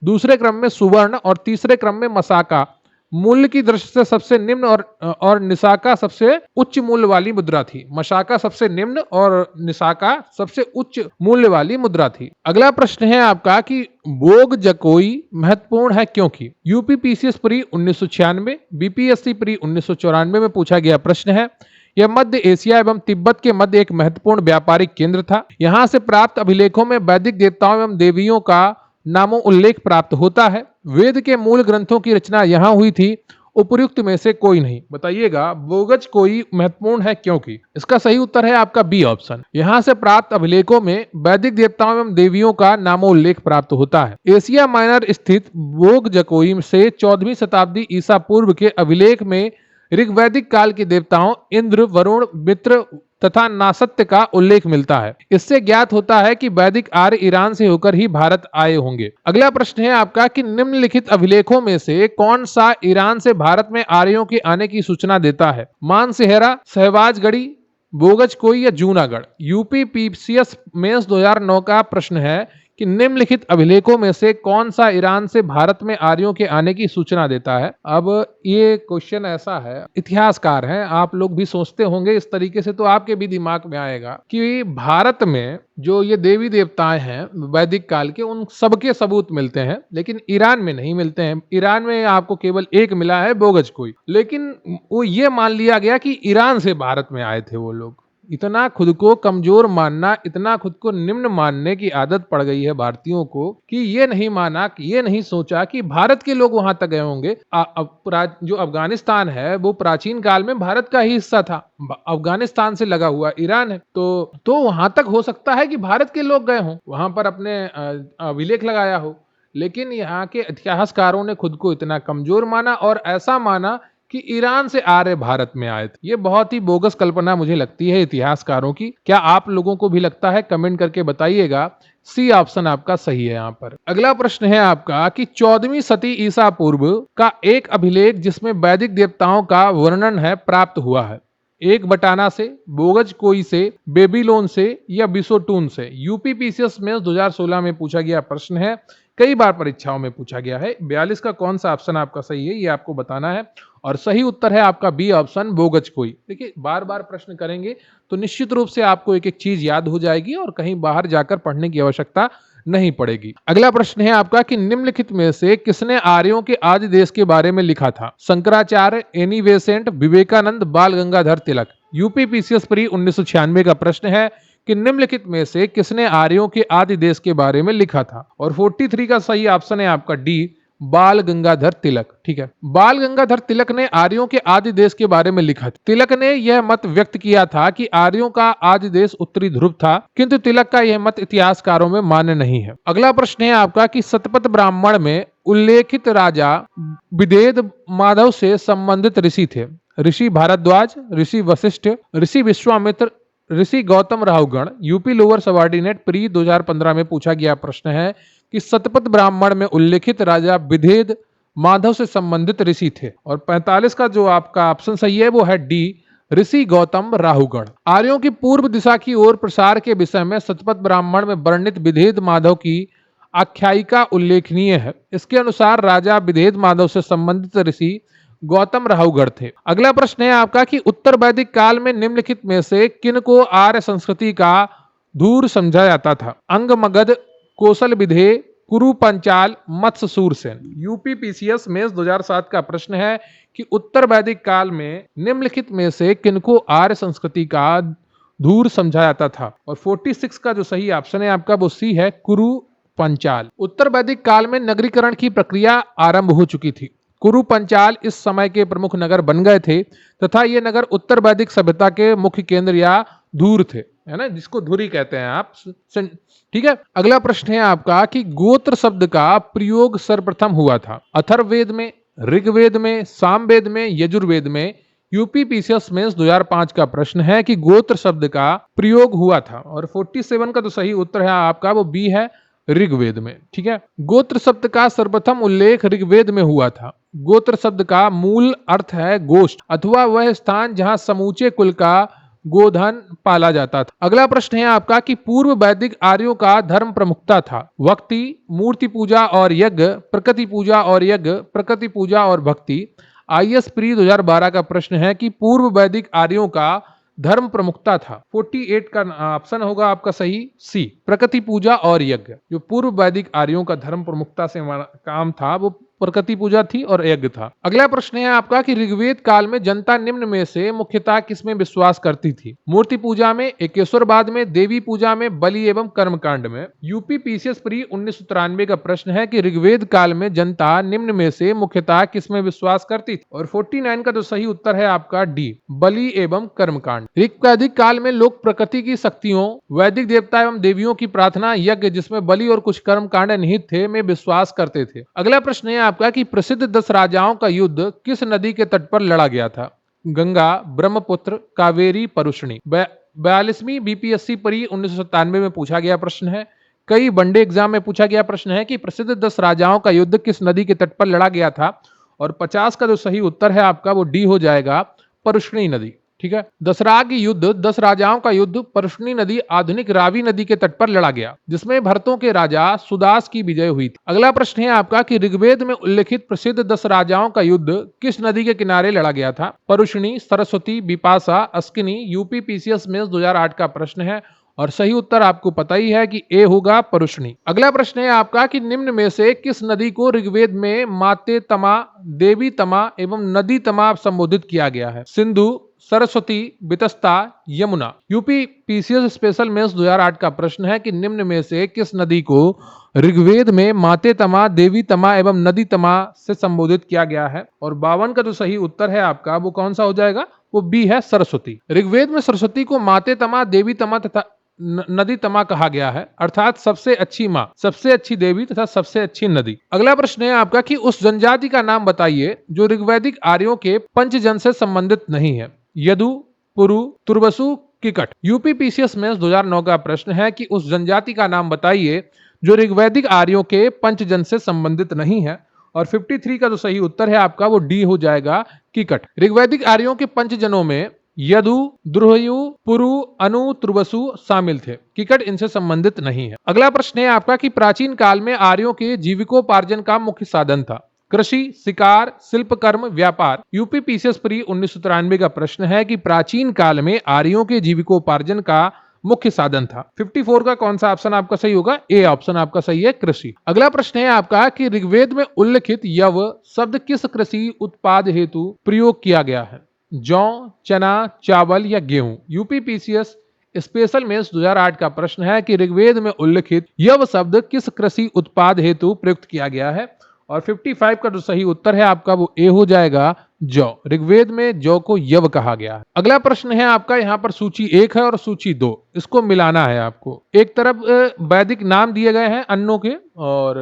दूसरे क्रम में सुवर्ण और तीसरे क्रम में मसाका। मूल्य की दृष्टि से सबसे निम्न और निशाका सबसे उच्च मूल्य वाली मुद्रा थी। मशाका सबसे निम्न और निशाका सबसे उच्च मूल्य वाली मुद्रा थी। अगला प्रश्न है आपका कि बोग जकोई महत्वपूर्ण है क्योंकि? UP PCS pre 1996, BPSC pre 1994 में पूछा गया प्रश्न है। यह मध्य एशिया एवं तिब्बत के मध्य एक महत्वपूर्ण व्यापारिक केंद्र था। यहाँ से प्राप्त अभिलेखों में वैदिक देवताओं एवं देवियों का नामों उल्लेख प्राप्त होता है। वेद के मूल ग्रंथों की रचना यहाँ हुई थी। उपर्युक्त में से कोई नहीं। बताइएगा बोगज कोई महत्वपूर्ण है क्योंकि? इसका सही उत्तर है आपका बी ऑप्शन। यहाँ से प्राप्त अभिलेखों में वैदिक देवताओं एवं देवियों का नामोल्लेख प्राप्त होता है। एशिया माइनर स्थित बोगजकोई से 14वीं शताब्दी ईसा पूर्व के अभिलेख में ऋग्वैदिक काल के देवताओं इंद्र, वरुण, मित्र तथा नासत्य का उल्लेख मिलता है। इससे ज्ञात होता है कि वैदिक आर्य ईरान से होकर ही भारत आए होंगे। अगला प्रश्न है आपका कि निम्नलिखित अभिलेखों में से कौन सा ईरान से भारत में आर्यों के आने की सूचना देता है? मानसेहरा, सहवाजगढ़ी, बोगजकोई या जूनागढ़? यूपी पीसीएस मेंस 2009 का प्रश्न है कि निम्नलिखित अभिलेखों में से कौन सा ईरान से भारत में आर्यों के आने की सूचना देता है? अब ये क्वेश्चन ऐसा है, इतिहासकार हैं, आप लोग भी सोचते होंगे इस तरीके से, तो आपके भी दिमाग में आएगा कि भारत में जो ये देवी देवताएं हैं वैदिक काल के, उन सबके सबूत मिलते हैं, लेकिन ईरान में नहीं मिलते हैं। ईरान में आपको केवल एक मिला है, बोगजकोई। लेकिन वो ये मान लिया गया कि ईरान से भारत में आए थे वो लोग। इतना खुद को कमजोर मानना, इतना खुद को निम्न मानने की आदत पड़ गई है भारतीयों को कि ये नहीं माना, कि ये नहीं सोचा कि भारत के लोग वहां तक गए होंगे। जो अफगानिस्तान है वो प्राचीन काल में भारत का ही हिस्सा था। अफगानिस्तान से लगा हुआ ईरान है, तो वहां तक हो सकता है कि भारत के लोग गए हों, वहां पर अपने अभिलेख लगाया हो। लेकिन यहाँ के इतिहासकारों ने खुद को इतना कमजोर माना और ऐसा माना कि ईरान से आर्य भारत में आए थे। ये बहुत ही बोगस कल्पना मुझे लगती है इतिहासकारों की। क्या आप लोगों को भी लगता है? कमेंट करके बताइएगा। सी ऑप्शन आपका सही है यहाँ पर। अगला प्रश्न है आपका कि 14वीं शती ईसा पूर्व का एक अभिलेख जिसमें वैदिक देवताओं का वर्णन है प्राप्त हुआ है। एक बटाना से, बोगजकोई से, बेबीलोन से या बिसोटून से? यूपी पीसीएस में 2016 में पूछा गया प्रश्न है, कई बार परीक्षाओं में पूछा गया है। 42 का कौन सा ऑप्शन आपका सही है ये आपको बताना है और सही उत्तर है आपका बी ऑप्शन, बोगजकोई। देखिए बार बार प्रश्न करेंगे तो निश्चित रूप से आपको एक एक चीज याद हो जाएगी और कहीं बाहर जाकर पढ़ने की आवश्यकता नहीं पड़ेगी। अगला प्रश्न है आपका कि निम्नलिखित में से किसने आर्यों के आदि देश के बारे में लिखा था? शंकराचार्य, एनी बेसेंट, विवेकानंद, बाल Gangadhar Tilak? UP PCS pre 1996 का प्रश्न है कि निम्नलिखित में से किसने आर्यों के आदि देश के बारे में लिखा था? और 43 का सही ऑप्शन है आपका डी, बाल गंगाधर तिलक। ठीक है, बाल गंगाधर तिलक ने आर्यों के आदि देश के बारे में लिखा था। तिलक ने यह मत व्यक्त किया था कि आर्यों का आदि देश उत्तरी ध्रुव था, किंतु तिलक का यह मत इतिहासकारों में मान्य नहीं है। अगला प्रश्न है आपका कि शतपथ ब्राह्मण में उल्लेखित राजा विदेद माधव से संबंधित ऋषि थे? ऋषि भारद्वाज, ऋषि वशिष्ठ, ऋषि विश्वामित्र, ऋषि Gautam Rahugana? UP lower subordinate pre 2015 में पूछा गया प्रश्न है कि शतपथ ब्राह्मण में उल्लेखित राजा विदेद माधव से संबंधित ऋषि थे। और 45 का जो आपका ऑप्शन सही है वो है डी, ऋषि गौतम राहुगण। आर्यों की पूर्व दिशा की ओर प्रसार के विषय में शतपथ ब्राह्मण में वर्णित विदेद माधव की आख्यायिका उल्लेखनीय है। इसके अनुसार राजा विदेद माधव से संबंधित ऋषि गौतम राहुगढ़ थे। अगला प्रश्न है आपका कि उत्तर वैदिक काल में निम्नलिखित में से किन को आर्य संस्कृति का धूर समझा जाता था? अंग मगध, कौशल विधेय, कुरु पंचाल, मत्स्य सूरसेन? यूपी पीसीएस मेंस 2007 का प्रश्न है कि उत्तर वैदिक काल में निम्नलिखित में से किनको आर्य संस्कृति का धूर समझा जाता था? और 46 का जो सही ऑप्शन है आपका वो सी है, कुरु पंचाल। उत्तर वैदिक काल में नगरीकरण की प्रक्रिया आरंभ हो चुकी थी। कुरु पंचाल इस समय के प्रमुख नगर बन गए थे तथा ये नगर उत्तर वैदिक सभ्यता के मुख्य केंद्र या धूर थे, है ना, जिसको धुरी कहते हैं आप। ठीक है, अगला प्रश्न है आपका कि गोत्र शब्द का प्रयोग सर्वप्रथम हुआ था? अथर्ववेद में, ऋग्वेद में, सामवेद में, यजुर्वेद में? यूपी पीसीएस मेंस 2005 का प्रश्न है कि गोत्र शब्द का प्रयोग हुआ था। और 47 का तो सही उत्तर है आपका वो बी है, ऋग्वेद में। ठीक है, गोत्र शब्द का सर्वप्रथम उल्लेख ऋग्वेद में हुआ था। गोत्र शब्द का मूल अर्थ है गोष्ठ अथवा वह स्थान जहां समूचे कुल का गोधन पाला जाता था। अगला प्रश्न है आपका कि पूर्व वैदिक आर्यों का धर्म प्रमुखता था? भक्ति, मूर्ति पूजा और यज्ञ, प्रकृति पूजा और यज्ञ, प्रकृति पूजा और भक्ति? आईएएस प्री 2012 का प्रश्न है कि पूर्व वैदिक आर्यों का धर्म प्रमुखता था? 48 का ऑप्शन होगा आपका सही, सी, प्रकृति पूजा और यज्ञ। जो पूर्व वैदिक आर्यों का धर्म प्रमुखता से काम था वो प्रकृति पूजा थी और यज्ञ था। अगला प्रश्न है आपका कि ऋग्वेद काल में जनता निम्न में से मुख्यतः किसमें विश्वास करती थी? मूर्ति पूजा में, एकेश्वरवाद में, देवी पूजा में, बलि एवं कर्मकांड में। यूपी पीसीएस प्री 1993 का प्रश्न है कि ऋग्वेद काल में जनता निम्न में से मुख्यतः किसमें विश्वास करती थी? और 49 का जो सही उत्तर है आपका डी, बलि एवं कर्मकांड। ऋग्वैदिक काल में लोग प्रकृति की शक्तियों, वैदिक देवता एवं देवियों की प्रार्थना, यज्ञ जिसमें बलि और कुछ कर्मकांड निहित थे में विश्वास करते थे। अगला प्रश्न है आपका कि प्रसिद्ध 10 राजाओं का युद्ध किस नदी के तट पर लड़ा गया था? गंगा, ब्रह्मपुत्र, कावेरी, परुष्णी। 42वीं बीपीएससी परी 1997 में पूछा गया प्रश्न है। कई वनडे एग्जाम में पूछा गया प्रश्न है कि प्रसिद्ध 10 राजाओं का युद्ध किस नदी के तट पर लड़ा गया था? और 50 का जो सही उत्तर है आपका वो डी हो जाएगा, परुष्णी नदी। ठीक है, दसराग युद्ध, 10 राजाओं का युद्ध परुष्णी नदी आधुनिक रावी नदी के तट पर लड़ा गया, जिसमें भरतों के राजा सुदास की विजय हुई थी। अगला प्रश्न है आपका कि ऋग्वेद में उल्लेखित प्रसिद्ध 10 राजाओं का युद्ध किस नदी के किनारे लड़ा गया था? परुष्णी, सरस्वती, बिपाशा, अस्किनी। यूपी पीसीएस में 2008 का प्रश्न है और सही उत्तर आपको पता ही है कि ए होगा, परुष्णी। अगला प्रश्न है आपका कि निम्न में से किस नदी को ऋग्वेद में माते तमा, देवी तमा एवं नदी तमा संबोधित किया गया है? Sindhu, Saraswati, Vitasta, Yamuna. UP PCS special mains 2008 का प्रश्न है कि निम्न में से किस नदी को ऋग्वेद में माते तमा, देवी तमा एवं नदी तमा से संबोधित किया गया है? और 52 का जो सही उत्तर है आपका वो कौन सा हो जाएगा? वो बी है, सरस्वती। ऋग्वेद में सरस्वती को माते तमा, देवी तमा तथा नदी तमा कहा गया है, अर्थात सबसे अच्छी माँ, सबसे अच्छी देवी तथा सबसे अच्छी नदी। अगला प्रश्न है आपका कि उस जनजाति का नाम बताइए जो ऋग्वैदिक आर्यों के पंचजन से संबंधित नहीं है? यदु, पुरु, तुर्वसु, किकट। यूपी पीसीएस में 2009 का प्रश्न है कि उस जनजाति का नाम बताइए जो ऋग्वैदिक आर्यों के पंचजन से संबंधित नहीं है। और 53 का जो सही उत्तर है आपका वो डी हो जाएगा, किकट। ऋग्वैदिक आर्यों के पंचजनों में यदु, द्रुहयु, पुरु, अनु, तुर्वसु शामिल थे। किकट इनसे संबंधित नहीं है। अगला प्रश्न है आपका कि प्राचीन काल में आर्यों के जीविकोपार्जन का मुख्य साधन था? कृषि, शिकार, शिल्पकर्म, व्यापार। यूपी पीसीएस प्री 1993 का प्रश्न है कि प्राचीन काल में आर्यों के जीविकोपार्जन का मुख्य साधन था। 54 का कौन सा ऑप्शन आपका सही होगा? ए ऑप्शन आपका सही है, कृषि। अगला प्रश्न है आपका कि ऋग्वेद में उल्लेखित यव शब्द किस कृषि उत्पाद हेतु प्रयोग किया गया है? जौ, चना, चावल या गेहूं। यूपी पीसीएस स्पेशल मेंस 2008 का प्रश्न है कि ऋग्वेद में उल्लेखित यव शब्द किस कृषि उत्पाद हेतु प्रयुक्त किया गया है? और 55 का जो सही उत्तर है आपका वो ए हो जाएगा, जौ। ऋग्वेद में जौ को यव कहा गया है। अगला प्रश्न है आपका, यहाँ पर सूची 1 है और सूची 2, इसको मिलाना है आपको। एक तरफ वैदिक नाम दिए गए हैं अन्नों के और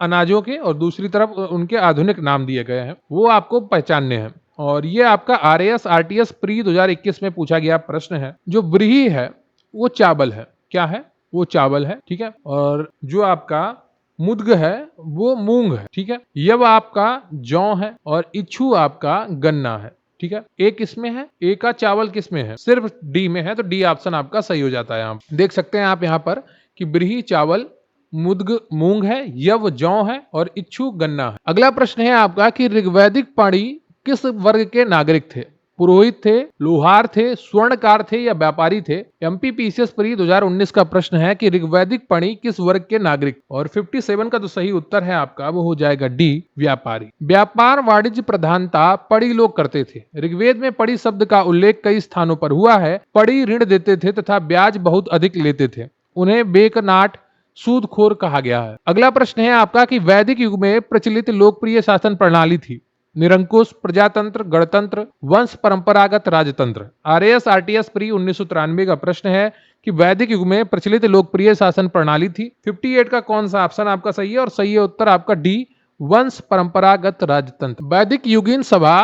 अनाजों के, और दूसरी तरफ उनके आधुनिक नाम दिए गए हैं, वो आपको पहचानने हैं। और ये आपका आरएएस आरटीएस प्री 2021 में पूछा गया प्रश्न है। जो व्रीहि है वो चावल है। क्या है? वो चावल है। ठीक है। और जो आपका मुद्ग है वो मूंग है। ठीक है। यव आपका जौ है और इच्छु आपका गन्ना है। ठीक है। ए किसमें है? ए का चावल किसमें है? सिर्फ डी में है, तो डी ऑप्शन आपका सही हो जाता है। आप देख सकते हैं आप यहाँ पर कि व्रीहि चावल, मुद्ग मूंग है, यव जौ है और इच्छु गन्ना है। अगला प्रश्न है आपका कि ऋग्वैदिक पाणी किस वर्ग के नागरिक थे? पुरोहित थे, लोहार थे, स्वर्णकार थे या व्यापारी थे? एमपी पीसीएस प्री 2019 का प्रश्न है कि ऋग्वैदिक पणी किस वर्ग के नागरिक? और 57 का जो सही उत्तर है आपका वो हो जाएगा डी, व्यापारी। व्यापार वाणिज्य प्रधानता पड़ी लोग करते थे। ऋग्वेद में पड़ी शब्द का उल्लेख कई स्थानों पर हुआ है। पड़ी ऋण देते थे तथा ब्याज बहुत अधिक लेते थे। उन्हें बेकनाट, सूदखोर कहा गया है। अगला प्रश्न है आपका कि वैदिक युग में प्रचलित लोकप्रिय शासन प्रणाली थी? निरंकुश, प्रजातंत्र, गणतंत्र, वंश परंपरागत राजतंत्र। आरएएस आरटीएस प्री 1993 का प्रश्न है कि वैदिक युग में प्रचलित लोकप्रिय शासन प्रणाली थी। 58 का कौन सा ऑप्शन आपका सही है? और सही है उत्तर आपका डी, वंश परंपरागत राजतंत्र। वैदिक युगीन सभा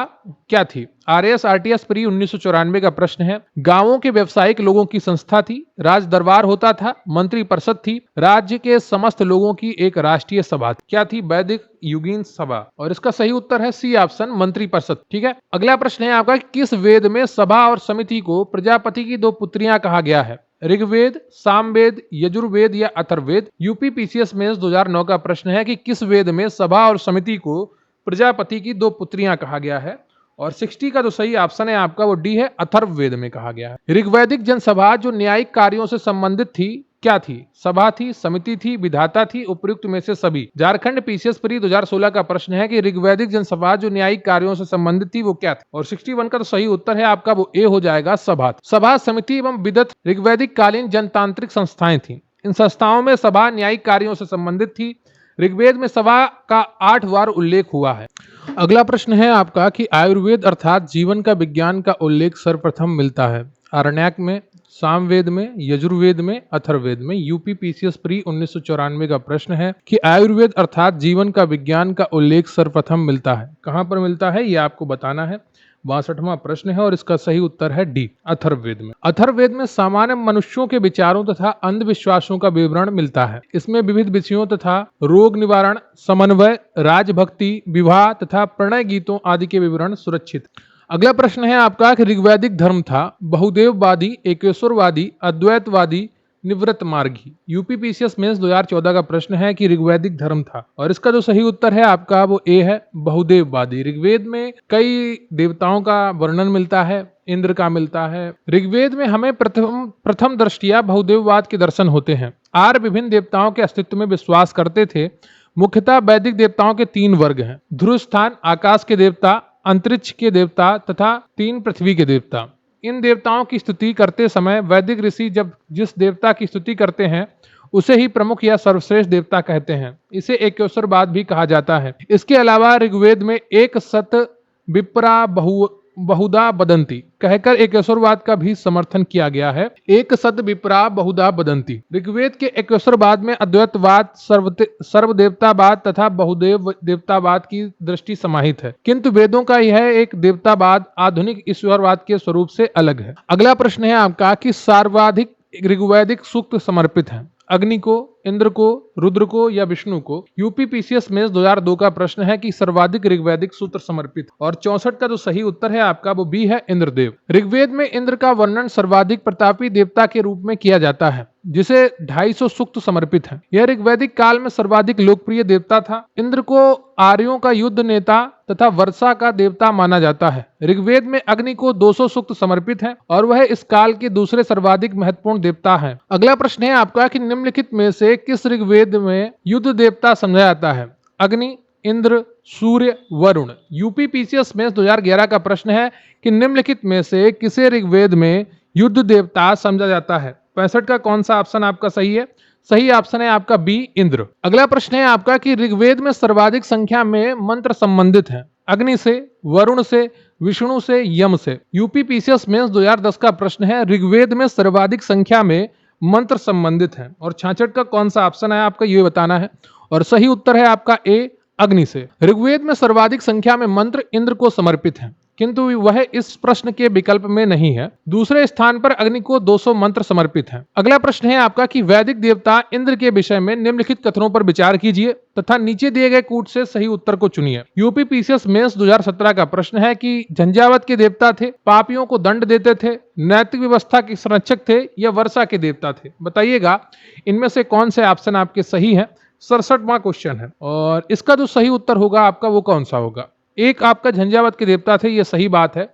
क्या थी? आरएएस आरटीएस प्री 1994 का प्रश्न है। गांवों के व्यवसायिक लोगों की संस्था थी, राज दरबार होता था, मंत्री परिषद थी, राज्य के समस्त लोगों की एक राष्ट्रीय सभा थी। क्या थी? वैदिक युगीन सभा। और इसका सही उत्तर है सी ऑप्शन, मंत्री परिषद। ठीक है। अगला प्रश्न है आपका, किस वेद में सभा और समिति को प्रजापति की 2 पुत्रियां कहा गया है? ऋग्वेद, सामवेद, यजुर्वेद या अथर्ववेद? यूपी पीसीएस में 2009 का प्रश्न है कि किस वेद में सभा और समिति को प्रजापति की 2 पुत्रियां कहा गया है? और 60 का जो सही ऑप्शन है आपका वो डी है, अथर्ववेद में कहा गया है। ऋग्वैदिक जनसभा जो न्यायिक कार्यों से संबंधित थी क्या थी? सभा थी, समिति थी, विधाता थी, उपयुक्त में से सभी। झारखंड पीसीएस प्री 2016 का प्रश्न है कि ऋग्वैदिक जनसभा जो न्यायिक कार्यों से संबंधित थी वो क्या थी? और 61 का तो सही उत्तर है आपका वो ए हो जाएगा, सभा। सभा, समिति एवं विदत ऋग्वैदिक कालीन जनतांत्रिक संस्थाएं थी। इन संस्थाओं में सभा न्यायिक कार्यों से संबंधित थी। ऋग्वेद में सभा का 8 बार उल्लेख हुआ है। अगला प्रश्न है आपका कि आयुर्वेद अर्थात जीवन का विज्ञान का उल्लेख सर्वप्रथम मिलता है आरण्यक में, सामवेद में, यजुर्वेद में, अथर्ववेद में। यूपी पीसीएस प्री 1994 का प्रश्न है कि आयुर्वेद अर्थात जीवन का विज्ञान का उल्लेख सर्वप्रथम मिलता है। कहां पर मिलता है ये आपको बताना है। 62वां प्रश्न है और इसका सही उत्तर है डी, अथर्ववेद में। अथर्ववेद में सामान्य मनुष्यों के विचारों तथा अंधविश्वासों का विवरण मिलता है। इसमें विविध विषयों तथा रोग निवारण, समन्वय, राजभक्ति, विवाह तथा प्रणय गीतों आदि के विवरण सुरक्षित। अगला प्रश्न है आपका कि ऋग्वैदिक धर्म था बहुदेववादी, एकेश्वरवादी, अद्वैतवादी, निवृत्त मार्गी। यूपी पीसीएस मेंस 2014 का प्रश्न है कि ऋग्वैदिक धर्म था और इसका जो सही उत्तर है आपका वो ए है, बहुदेववादी। ऋग्वेद में कई देवताओं का वर्णन मिलता है, इंद्र का मिलता है। ऋग्वेद में हमें प्रथम दृष्टिया बहुदेववाद के दर्शन होते हैं। आर्य विभिन्न देवताओं के अस्तित्व में विश्वास करते थे। मुख्यतः वैदिक देवताओं के 3 वर्ग हैं: ध्रुव स्थान, आकाश के देवता, अंतरिक्ष के देवता तथा 3 पृथ्वी के देवता। इन देवताओं की स्तुति करते समय वैदिक ऋषि जब जिस देवता की स्तुति करते हैं उसे ही प्रमुख या सर्वश्रेष्ठ देवता कहते हैं। इसे एकेश्वरवाद भी कहा जाता है। इसके अलावा ऋग्वेद में एक सत विप्रा बहुधा बदंती कहकर एकेश्वरवाद का भी समर्थन किया गया है। एक सत विप्रा बहुधा बदंती। ऋग्वेद के एकेश्वरवाद में अद्वैतवाद, सर्वदेवतावाद तथा बहुदेव देवतावाद की दृष्टि समाहित है, किंतु वेदों का यह एक देवतावाद आधुनिक ईश्वरवाद के स्वरूप से अलग है। अगला प्रश्न है आपका कि सर्वाधिक ऋग्वैदिक सूक्त समर्पित है: अग्नि को, इंद्र को, रुद्र को या विष्णु को। यूपी पीसीएस मेंस 2002 का प्रश्न है कि सर्वाधिक ऋग्वैदिक सूत्र समर्पित। और 64 का जो सही उत्तर है आपका वो बी है, इंद्रदेव। ऋग्वेद में इंद्र का वर्णन सर्वाधिक प्रतापी देवता के रूप में किया जाता है, जिसे 250 सूक्त समर्पित है। यह ऋग्वैदिक काल में सर्वाधिक लोकप्रिय देवता था। इंद्र को आर्यों का युद्ध नेता तथा वर्षा का देवता माना जाता है। ऋग्वेद में अग्नि को 200 सूक्त समर्पित है और वह इस काल के दूसरे सर्वाधिक महत्वपूर्ण देवता है। अगला प्रश्न है आपका कि निम्नलिखित में से किस ऋग्वेद में युद्ध देवता समझा जाता है? अग्नि, इंद्र, सूर्य, वरुण। यूपी पीसीएस में 2011 का प्रश्न है कि निम्नलिखित में से किसे ऋग्वेद में युद्ध देवता समझा जाता है? 65 का कौन सा ऑप्शन आपका सही है? सही ऑप्शन है आपका बी, इंद्र। अगला प्रश्न है आपका कि ऋग्वेद में सर्वाधिक संख्या में मंत्र संबंधित हैं: अग्नि से, वरुण से, विष्णु से, यम से। यूपी पीसीएस मेंस 2010 का प्रश्न है ऋग्वेद में सर्वाधिक संख्या में मंत्र संबंधित हैं। और 66 का कौन सा ऑप्शन है आपका ये बताना है। और सही उत्तर है आपका ए, अग्नि से। ऋग्वेद में सर्वाधिक संख्या में मंत्र इंद्र को समर्पित हैं, किंतु वह इस प्रश्न के विकल्प में नहीं है। दूसरे स्थान पर अग्नि को 200 मंत्र समर्पित हैं। अगला प्रश्न है आपका कि वैदिक देवता इंद्र के विषय में निम्नलिखित कथनों पर विचार कीजिए तथा नीचे दिए गए कूट से सही उत्तर को चुनिए। यूपी पीसीएस मेंस 2017 का प्रश्न है कि झंझावात के देवता थे, पापियों को दंड देते थे, नैतिक व्यवस्था के संरक्षक थे या वर्षा के देवता थे। बताइएगा इनमें से कौन से ऑप्शन आपके सही है। 67वां क्वेश्चन है और इसका जो सही उत्तर होगा आपका वो कौन सा होगा? एक आपका झंझावात के देवता थे, ये सही बात है।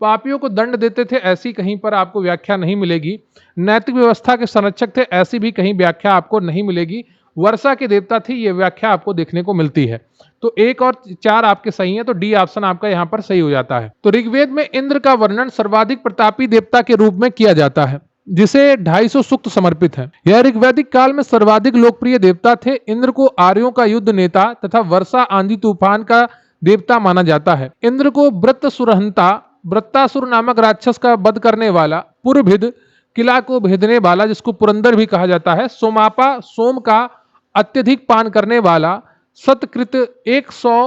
पापियों को दंड देते थे, ऐसी कहीं पर आपको व्याख्या नहीं मिलेगी। नैतिक व्यवस्था के संरक्षक थे, ऐसी भी कहीं व्याख्या आपको नहीं मिलेगी। वर्षा के देवता थी, ये व्याख्या आपको देखने को मिलती है। तो 1 और 4 आपके सही है, तो डी ऑप्शन आपका यहाँ पर सही हो जाता है। तो ऋग्वेद में इंद्र का वर्णन सर्वाधिक प्रतापी देवता के रूप में किया जाता है, जिसे 250 सूक्त समर्पित है। यह ऋग्वैदिक काल में सर्वाधिक लोकप्रिय देवता थे। इंद्र को आर्यों का युद्ध नेता तथा वर्षा, आंधी, तूफान का देवता माना जाता है। इंद्र को वृत्तासुर नामक राक्षस का वध करने वाला, पुरभिद किला को भेदने वाला जिसको पुरंदर भी कहा जाता है, सोमापा सोम का अत्यधिक पान करने वाला, सतकृत 100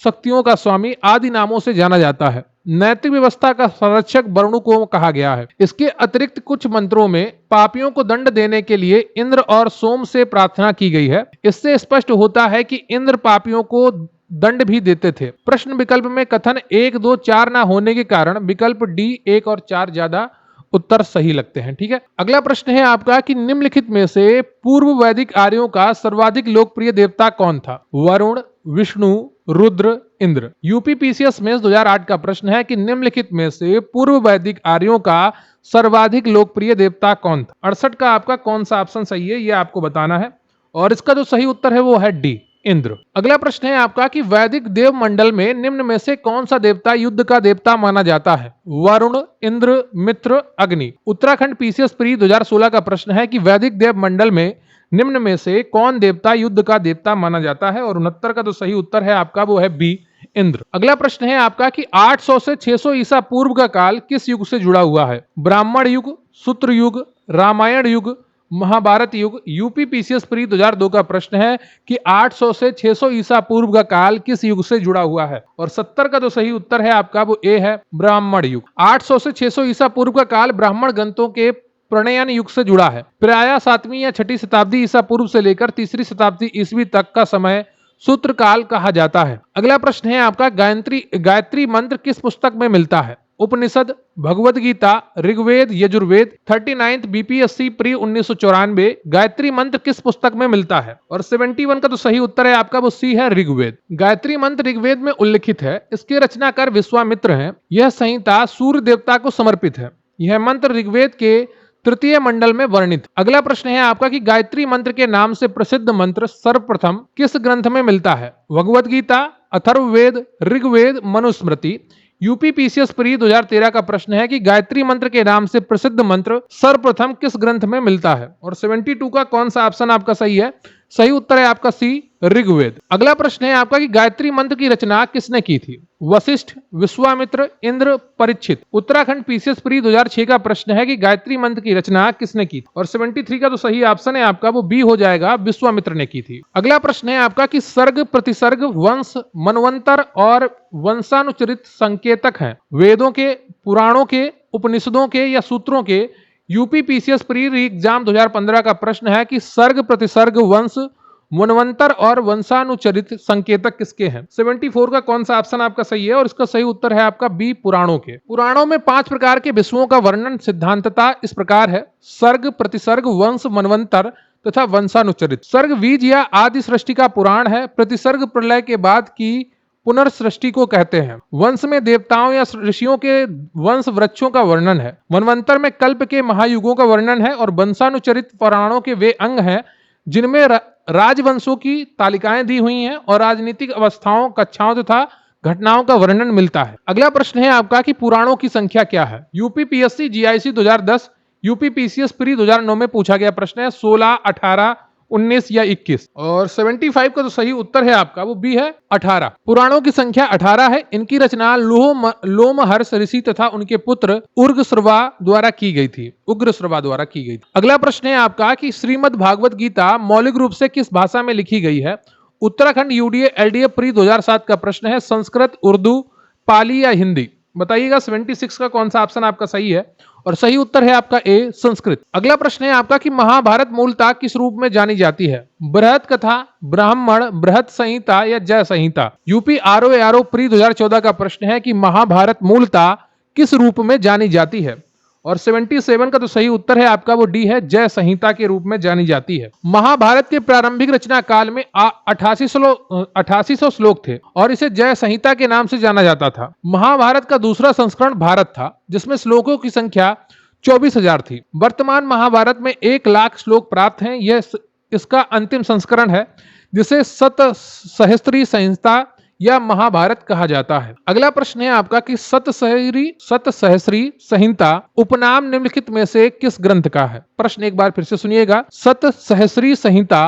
शक्तियों का स्वामी आदि नामों से जाना जाता है। नैतिक व्यवस्था का संरक्षक वरुण को कहा गया है। इसके अतिरिक्त कुछ मंत्रों में पापियों को दंड देने के लिए इंद्र और सोम से प्रार्थना की गई है। इससे स्पष्ट होता है कि इंद्र पापियों को दंड भी देते थे। प्रश्न विकल्प में कथन 1, 2, 4 ना होने के कारण विकल्प डी 1 और 4 ज्यादा उत्तर सही लगते हैं। ठीक है, अगला प्रश्न है आपका कि निम्नलिखित में से पूर्व वैदिक आर्यों का सर्वाधिक लोकप्रिय देवता कौन था? वरुण, विष्णु, रुद्र, इंद्र। यूपीपीसीएस में 2008 का प्रश्न है कि निम्नलिखित में से पूर्व वैदिक आर्यों का सर्वाधिक लोकप्रिय देवता कौन था। 68 का आपका कौन सा ऑप्शन सही है, यह आपको बताना है और इसका जो सही उत्तर है वो है डी, इंद्र। अगला प्रश्न है आपका कि वैदिक देव मंडल में निम्न में से कौन सा देवता युद्ध का देवता माना जाता है। वरुण, इंद्र, मित्र, अग्नि। उत्तराखंड पीसीएस प्री 2016 का प्रश्न है कि वैदिक देव मंडल में निम्न में से कौन देवता युद्ध का देवता माना जाता है और 69 का जो सही उत्तर है आपका वो है बी, इंद्र। अगला प्रश्न है आपका कि 800 से 600 ईसा पूर्व का काल किस युग से जुड़ा हुआ है। ब्राह्मण युग, सूत्र युग, रामायण युग, महाभारत युग। यूपीपीसीएस प्री 2002 का प्रश्न है कि 800 से 600 ईसा पूर्व का काल किस युग से जुड़ा हुआ है और 70 का जो सही उत्तर है आपका वो ए है, ब्राह्मण युग। 800 से 600 ईसा पूर्व का काल ब्राह्मण ग्रंथों के प्रणयन युग से जुड़ा है। प्रायः 7वीं या 6ठी शताब्दी ईसा पूर्व से लेकर 3री शताब्दी ईस्वी तक का समय सूत्र काल कहा जाता है। अगला प्रश्न है आपका गायत्री मंत्र किस पुस्तक में मिलता है। Upanishad, Bhagavad Gita, Rigveda, Yajurveda. 39th BPSC pre 1994 Gayatri मंत्र किस पुस्तक में मिलता है और 71 का तो सही उत्तर है आपका वो सी है, ऋग्वेद। गायत्री मंत्र ऋग्वेद में उल्लिखित है। इसके रचनाकार विश्वामित्र हैं। यह संहिता सूर्य देवता को समर्पित है। यह मंत्र ऋग्वेद के तृतीय मंडल में वर्णित। अगला प्रश्न है आपका कि गायत्री मंत्र के नाम से प्रसिद्ध मंत्र सर्वप्रथम किस ग्रंथ में मिलता है। भगवद गीता, अथर्ववेद, ऋग्वेद, मनुस्मृति। यूपीपीसीएस प्री 2013 का प्रश्न है कि गायत्री मंत्र के नाम से प्रसिद्ध मंत्र सर्वप्रथम किस ग्रंथ में मिलता है और 72 का कौन सा ऑप्शन आपका सही है। सही उत्तर है आपका सी, ऋग्वेद। अगला प्रश्न है आपका कि गायत्री मंत्र की रचना किसने की थी। वशिष्ठ, विश्वामित्र, इंद्र, परीक्षित। उत्तराखंड पीसीएस प्री 2006 का प्रश्न है कि गायत्री मंत्र की रचना किसने की और 73 का तो सही ऑप्शन है आपका वो बी हो जाएगा, विश्वामित्र ने की थी। अगला प्रश्न है आपका कि सर्ग, प्रतिसर्ग, वंश, मनवंतर और वंशानुचरित संकेतक हैं वेदों के, पुराणों के, उपनिषदों के या सूत्रों के। यूपीपीसीएस प्री एग्जाम 2015 का प्रश्न है कि सर्ग, प्रतिसर्ग, वंश, मनवंतर और वंशानुचरित संकेतक किसके हैं। 74 का कौन सा ऑप्शन आपका सही है और इसका सही उत्तर है आपका बी, पुराणों के। पुराणों में 5 प्रकार के विश्वों का वर्णन सिद्धांतता इस प्रकार है। सर्ग, प्रतिसर्ग, वंश, मनवंतर तथा वंशानुचरित। सर्ग बीज या आदि सृष्टि का पुराण है। प्रतिसर्ग प्रलय के बाद की पुनर्सृष्टि को कहते हैं। वंश में देवताओं या ऋषियों के वंश वृक्षों का वर्णन है। मनवंतर में कल्प के महायुगों का वर्णन है और वंशानुचरित पुराणों के वे अंग हैं जिनमें राजवंशों की तालिकाएं दी हुई हैं और राजनीतिक अवस्थाओं, कक्षाओं तथा घटनाओं का वर्णन मिलता है। अगला प्रश्न है आपका कि पुराणों की संख्या क्या है। यूपीपीएससी जीआईसी 2010, यूपीपीसीएस प्री 2009 में पूछा गया प्रश्न है 16, 18, 19 या 21 और 75 का तो सही उत्तर है आपका वो बी है, 18। पुराणों की संख्या 18 है। इनकी रचना लोमहर्ष ऋषि तथा उनके पुत्र उग्रश्रवा द्वारा की गई थी। अगला प्रश्न है आपका कि श्रीमद् भागवत गीता मौलिक रूप से किस भाषा में लिखी गई है। उत्तराखंड यूडीए एलडीए प्री 2007 का प्रश्न है संस्कृत, उर्दू, पाली या हिंदी। बताइएगा 76 का कौन सा ऑप्शन आपका सही है और सही उत्तर है आपका ए, संस्कृत। अगला प्रश्न है आपका कि महाभारत मूलतः किस रूप में जानी जाती है। बृहत कथा, ब्राह्मण, बृहत संहिता या जय संहिता। यूपी आरओ प्री 2014 का प्रश्न है कि महाभारत मूलतः किस रूप में जानी जाती है और 77 का तो सही उत्तर है आपका वो डी है, जय संहिता के रूप में जानी जाती है। महाभारत के प्रारंभिक रचना काल में 8800 श्लोक थे और इसे जय संहिता के नाम से जाना जाता था। महाभारत का दूसरा संस्करण भारत था जिसमें श्लोकों की संख्या 24,000 थी। वर्तमान महाभारत में 1 लाख श्लोक प्राप्त हैं। यह इसका अंतिम संस्करण है जिसे सतसहस्त्री संहिता या महाभारत कहा जाता है। अगला प्रश्न है आपका कि सतसहस्री संहिता उपनाम निम्नलिखित में से किस ग्रंथ का है। प्रश्न एक बार फिर से सुनिएगा। सतसहस्री संहिता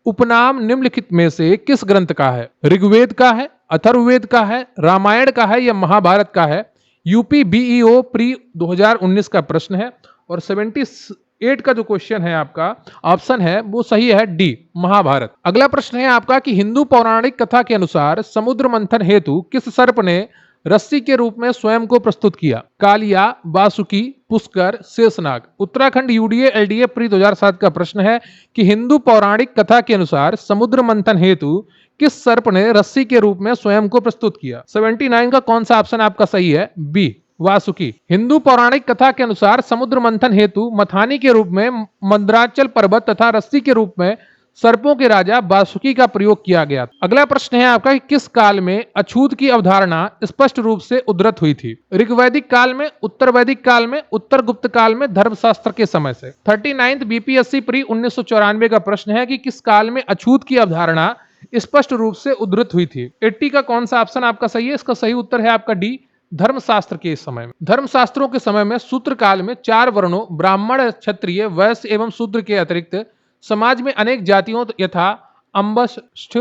उपनाम निम्नलिखित में से किस ग्रंथ का है। ऋग्वेद का है, अथर्ववेद का है, रामायण का है या महाभारत का है। यूपी बीईओ प्री 2019 का प्रश्न है और 78 का जो क्वेश्चन है आपका ऑप्शन है वो सही है डी, महाभारत। अगला प्रश्न है आपका कि हिंदू पौराणिक कथा के अनुसार समुद्र मंथन हेतु किस सर्प ने रस्सी के रूप में स्वयं को प्रस्तुत किया। Kaliya, Vasuki, Pushkar, Sheshnag. Uttarakhand UDA LDA pre 2007 का प्रश्न है कि हिंदू पौराणिक कथा के अनुसार समुद्र मंथन हेतु किस सर्प ने रस्सी के रूप में स्वयं को प्रस्तुत किया। 79 का कौन सा ऑप्शन आपका सही है, बी, वासुकी। हिंदू पौराणिक कथा के अनुसार समुद्र मंथन हेतु मथानी के रूप में मंदराचल पर्वत तथा रस्सी के रूप में सर्पों के राजा वासुकी का प्रयोग किया गया। अगला प्रश्न है आपका कि किस काल में अछूत की अवधारणा स्पष्ट रूप से उद्धृत हुई थी? ऋग्वैदिक काल में, उत्तर वैदिक काल में, उत्तर गुप्त काल में, धर्मशास्त्र के समय से। 39th बीपीएससी प्री 1994 का प्रश्न है कि किस काल में अछूत की अवधारणा स्पष्ट रूप से उद्धृत हुई थी? 80 का कौन सा ऑप्शन आपका सही है? इसका सही उत्तर है आपका डी, धर्मशास्त्र के समय में। धर्मशास्त्रों के समय में सूत्र काल में 4 वर्णों ब्राह्मण, क्षत्रिय, वैश्य एवं शूद्र के अतिरिक्त समाज में अनेक जातियों यथा अंबष्ठ,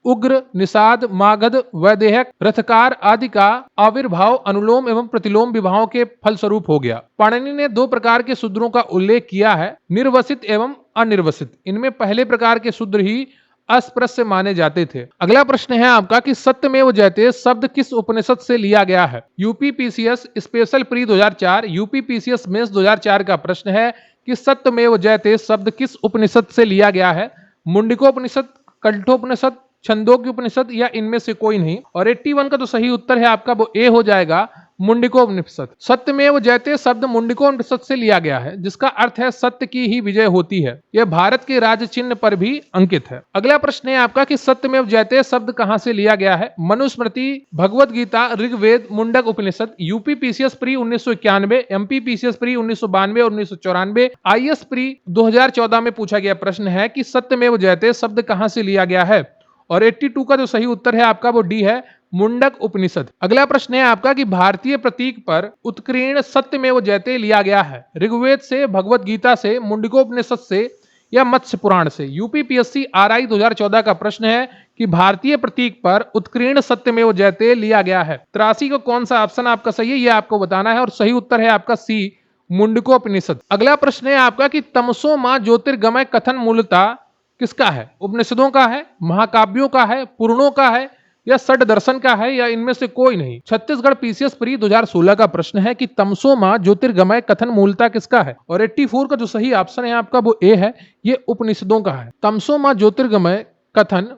उग्र, निषाद, मागध, वैदेहक, रथकार आदि का आविर्भाव अनुलोम एवं प्रतिलोम विवाहों के फलस्वरूप हो गया। पाणिनि ने 2 प्रकार के शूद्रों का उल्लेख किया है, निर्वसित एवं अनिर्वसित। इनमें पहले प्रकार के शूद्र ही अस्पृश्य माने जाते थे। अगला प्रश्न है आपका कि सत्यमेव जयते शब्द किस उपनिषद से लिया गया है? UPPCS special pre 2004, UPPCS mains 2004 का प्रश्न है कि सत्यमेव जयते शब्द किस उपनिषद से लिया गया है? मुंडकोपनिषद, कंठोपनिषद, छंदोग्य उपनिषद या इनमें से कोई नहीं। और 81 का तो सही उत्तर है आपका वो ए हो जाएगा, मुंडकोपनिषद। सत्यमेव जयते शब्द मुंडकोपनिषद से लिया गया है, जिसका अर्थ है सत्य की ही विजय होती है। यह भारत के राज चिन्ह पर भी अंकित है। अगला प्रश्न है आपका कि सत्यमेव जयते शब्द कहां से लिया गया है? मनुस्मृति, भगवत गीता, ऋग्वेद, मुंडक उपनिषद। यूपीपीसीएस प्री 1991, एमपीपीसीएस प्री 1992 और 1994, आईएएस प्री 2014 में पूछा गया प्रश्न है कि सत्यमेव जयते शब्द कहां से लिया गया है? और 82 का जो सही उत्तर है आपका वो डी है, मुंडक उपनिषद। अगला प्रश्न है आपका कि भारतीय प्रतीक पर उत्कीर्ण सत्यमेव जयते लिया गया है? ऋग्वेद से, भगवत गीता से, मुंडकोपनिषद से या मत्स्य पुराण से? यूपीपीएससी आरआई 2014 का प्रश्न है कि भारतीय प्रतीक पर उत्कीर्ण सत्यमेव जयते लिया गया है। 83 का कौन सा ऑप्शन आपका सही है, यह आपको बताना है और सही उत्तर है आपका सी, मुंडकोपनिषद। अगला प्रश्न है आपका कि तमसो मां ज्योतिर्गमय कथन मूलतः किसका है? उपनिषदों का है, महाकाव्यों का है, पुराणों का है या षड दर्शन का है या इनमें से कोई नहीं? छत्तीसगढ़ पीसीएस प्री 2016 का प्रश्न है कि तमसो मां ज्योतिर्गमय कथन मूलतः किसका है? और 84 का जो सही ऑप्शन है आपका वो ए है, ये उपनिषदों का है। तमसो मां ज्योतिर्गमय कथन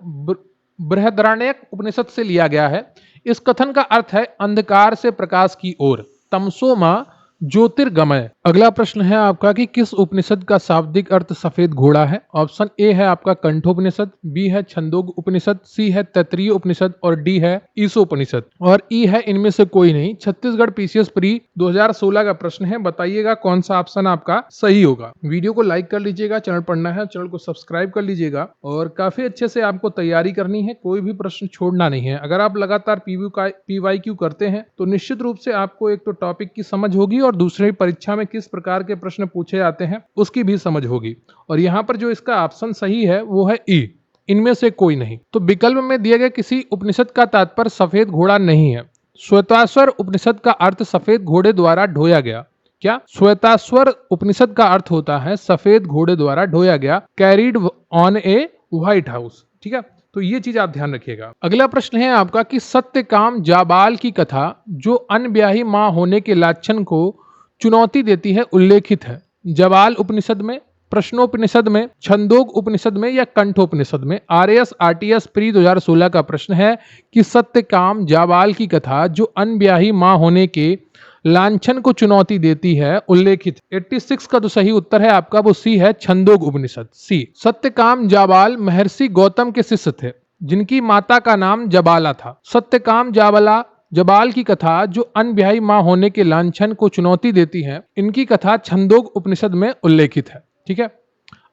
बृहदारण्यक उपनिषद से लिया गया है। इस कथन का अर्थ है अंधकार से प्रकाश की ओर। तमसो मां ज्योतिर्गमय। अगला प्रश्न है आपका कि किस उपनिषद का शाब्दिक अर्थ सफेद घोड़ा है? ऑप्शन ए है आपका कंठोपनिषद, बी है छंदोग्य उपनिषद, सी है तैत्तिरीय उपनिषद और डी है ईशोपनिषद और ई है इनमें से कोई नहीं। छत्तीसगढ़ पीसीएस प्री 2016 का प्रश्न है, बताइएगा कौन सा ऑप्शन आपका सही होगा। वीडियो को लाइक कर लीजिएगा, चैनल पर नया है चैनल को सब्सक्राइब कर लीजिएगा और काफी अच्छे से आपको तैयारी करनी है, कोई भी प्रश्न छोड़ना नहीं है। अगर आप लगातार पीवाईक्यू करते हैं तो निश्चित रूप से आपको एक तो टॉपिक की समझ होगी और दूसरी परीक्षा में किस प्रकार के प्रश्न पूछे जाते हैं उसकी भी समझ होगी। और यहाँ पर जो इसका ऑप्शन सही है वो है ई, इनमें से कोई नहीं। तो विकल्प में दिए गए किसी उपनिषद का तात्पर्य सफेद घोड़ा नहीं है। श्वेताश्वर उपनिषद का अर्थ सफेद घोड़े द्वारा ढोया गया। क्या? श्वेताश्वर उपनिषद का अर्थ होता है सफेद घोड़े द्वारा ढोया गया, carried on a white house. ठीक है, तो ये चीज आप ध्यान रखिएगा। अगला प्रश्न है आपका कि सत्यकाम जाबाल की कथा जो अनब्याही मां होने के लक्षण को चुनौती देती है उल्लेखित है? जाबाल उपनिषद में, प्रश्नोपनिषद में, छंदोग उपनिषद में या कंठोपनिषद में? आरएएस आरटीएस प्री 2016 का प्रश्न है कि सत्यकाम जाबाल की कथा जो अनब्याही मां होने के लांछन को चुनौती देती है उल्लेखित। 86 का तो सही उत्तर है आपका वो सी है, छंदोग उपनिषद, सी। सत्यकाम जाबाल महर्षि गौतम के शिष्य थे जिनकी माता का नाम जबाला था। सत्यकाम जाबाल की कथा जो अनब्याही मां होने के लांछन को चुनौती देती है, इनकी कथा छंदोग उपनिषद में उल्लेखित है। ठीक है,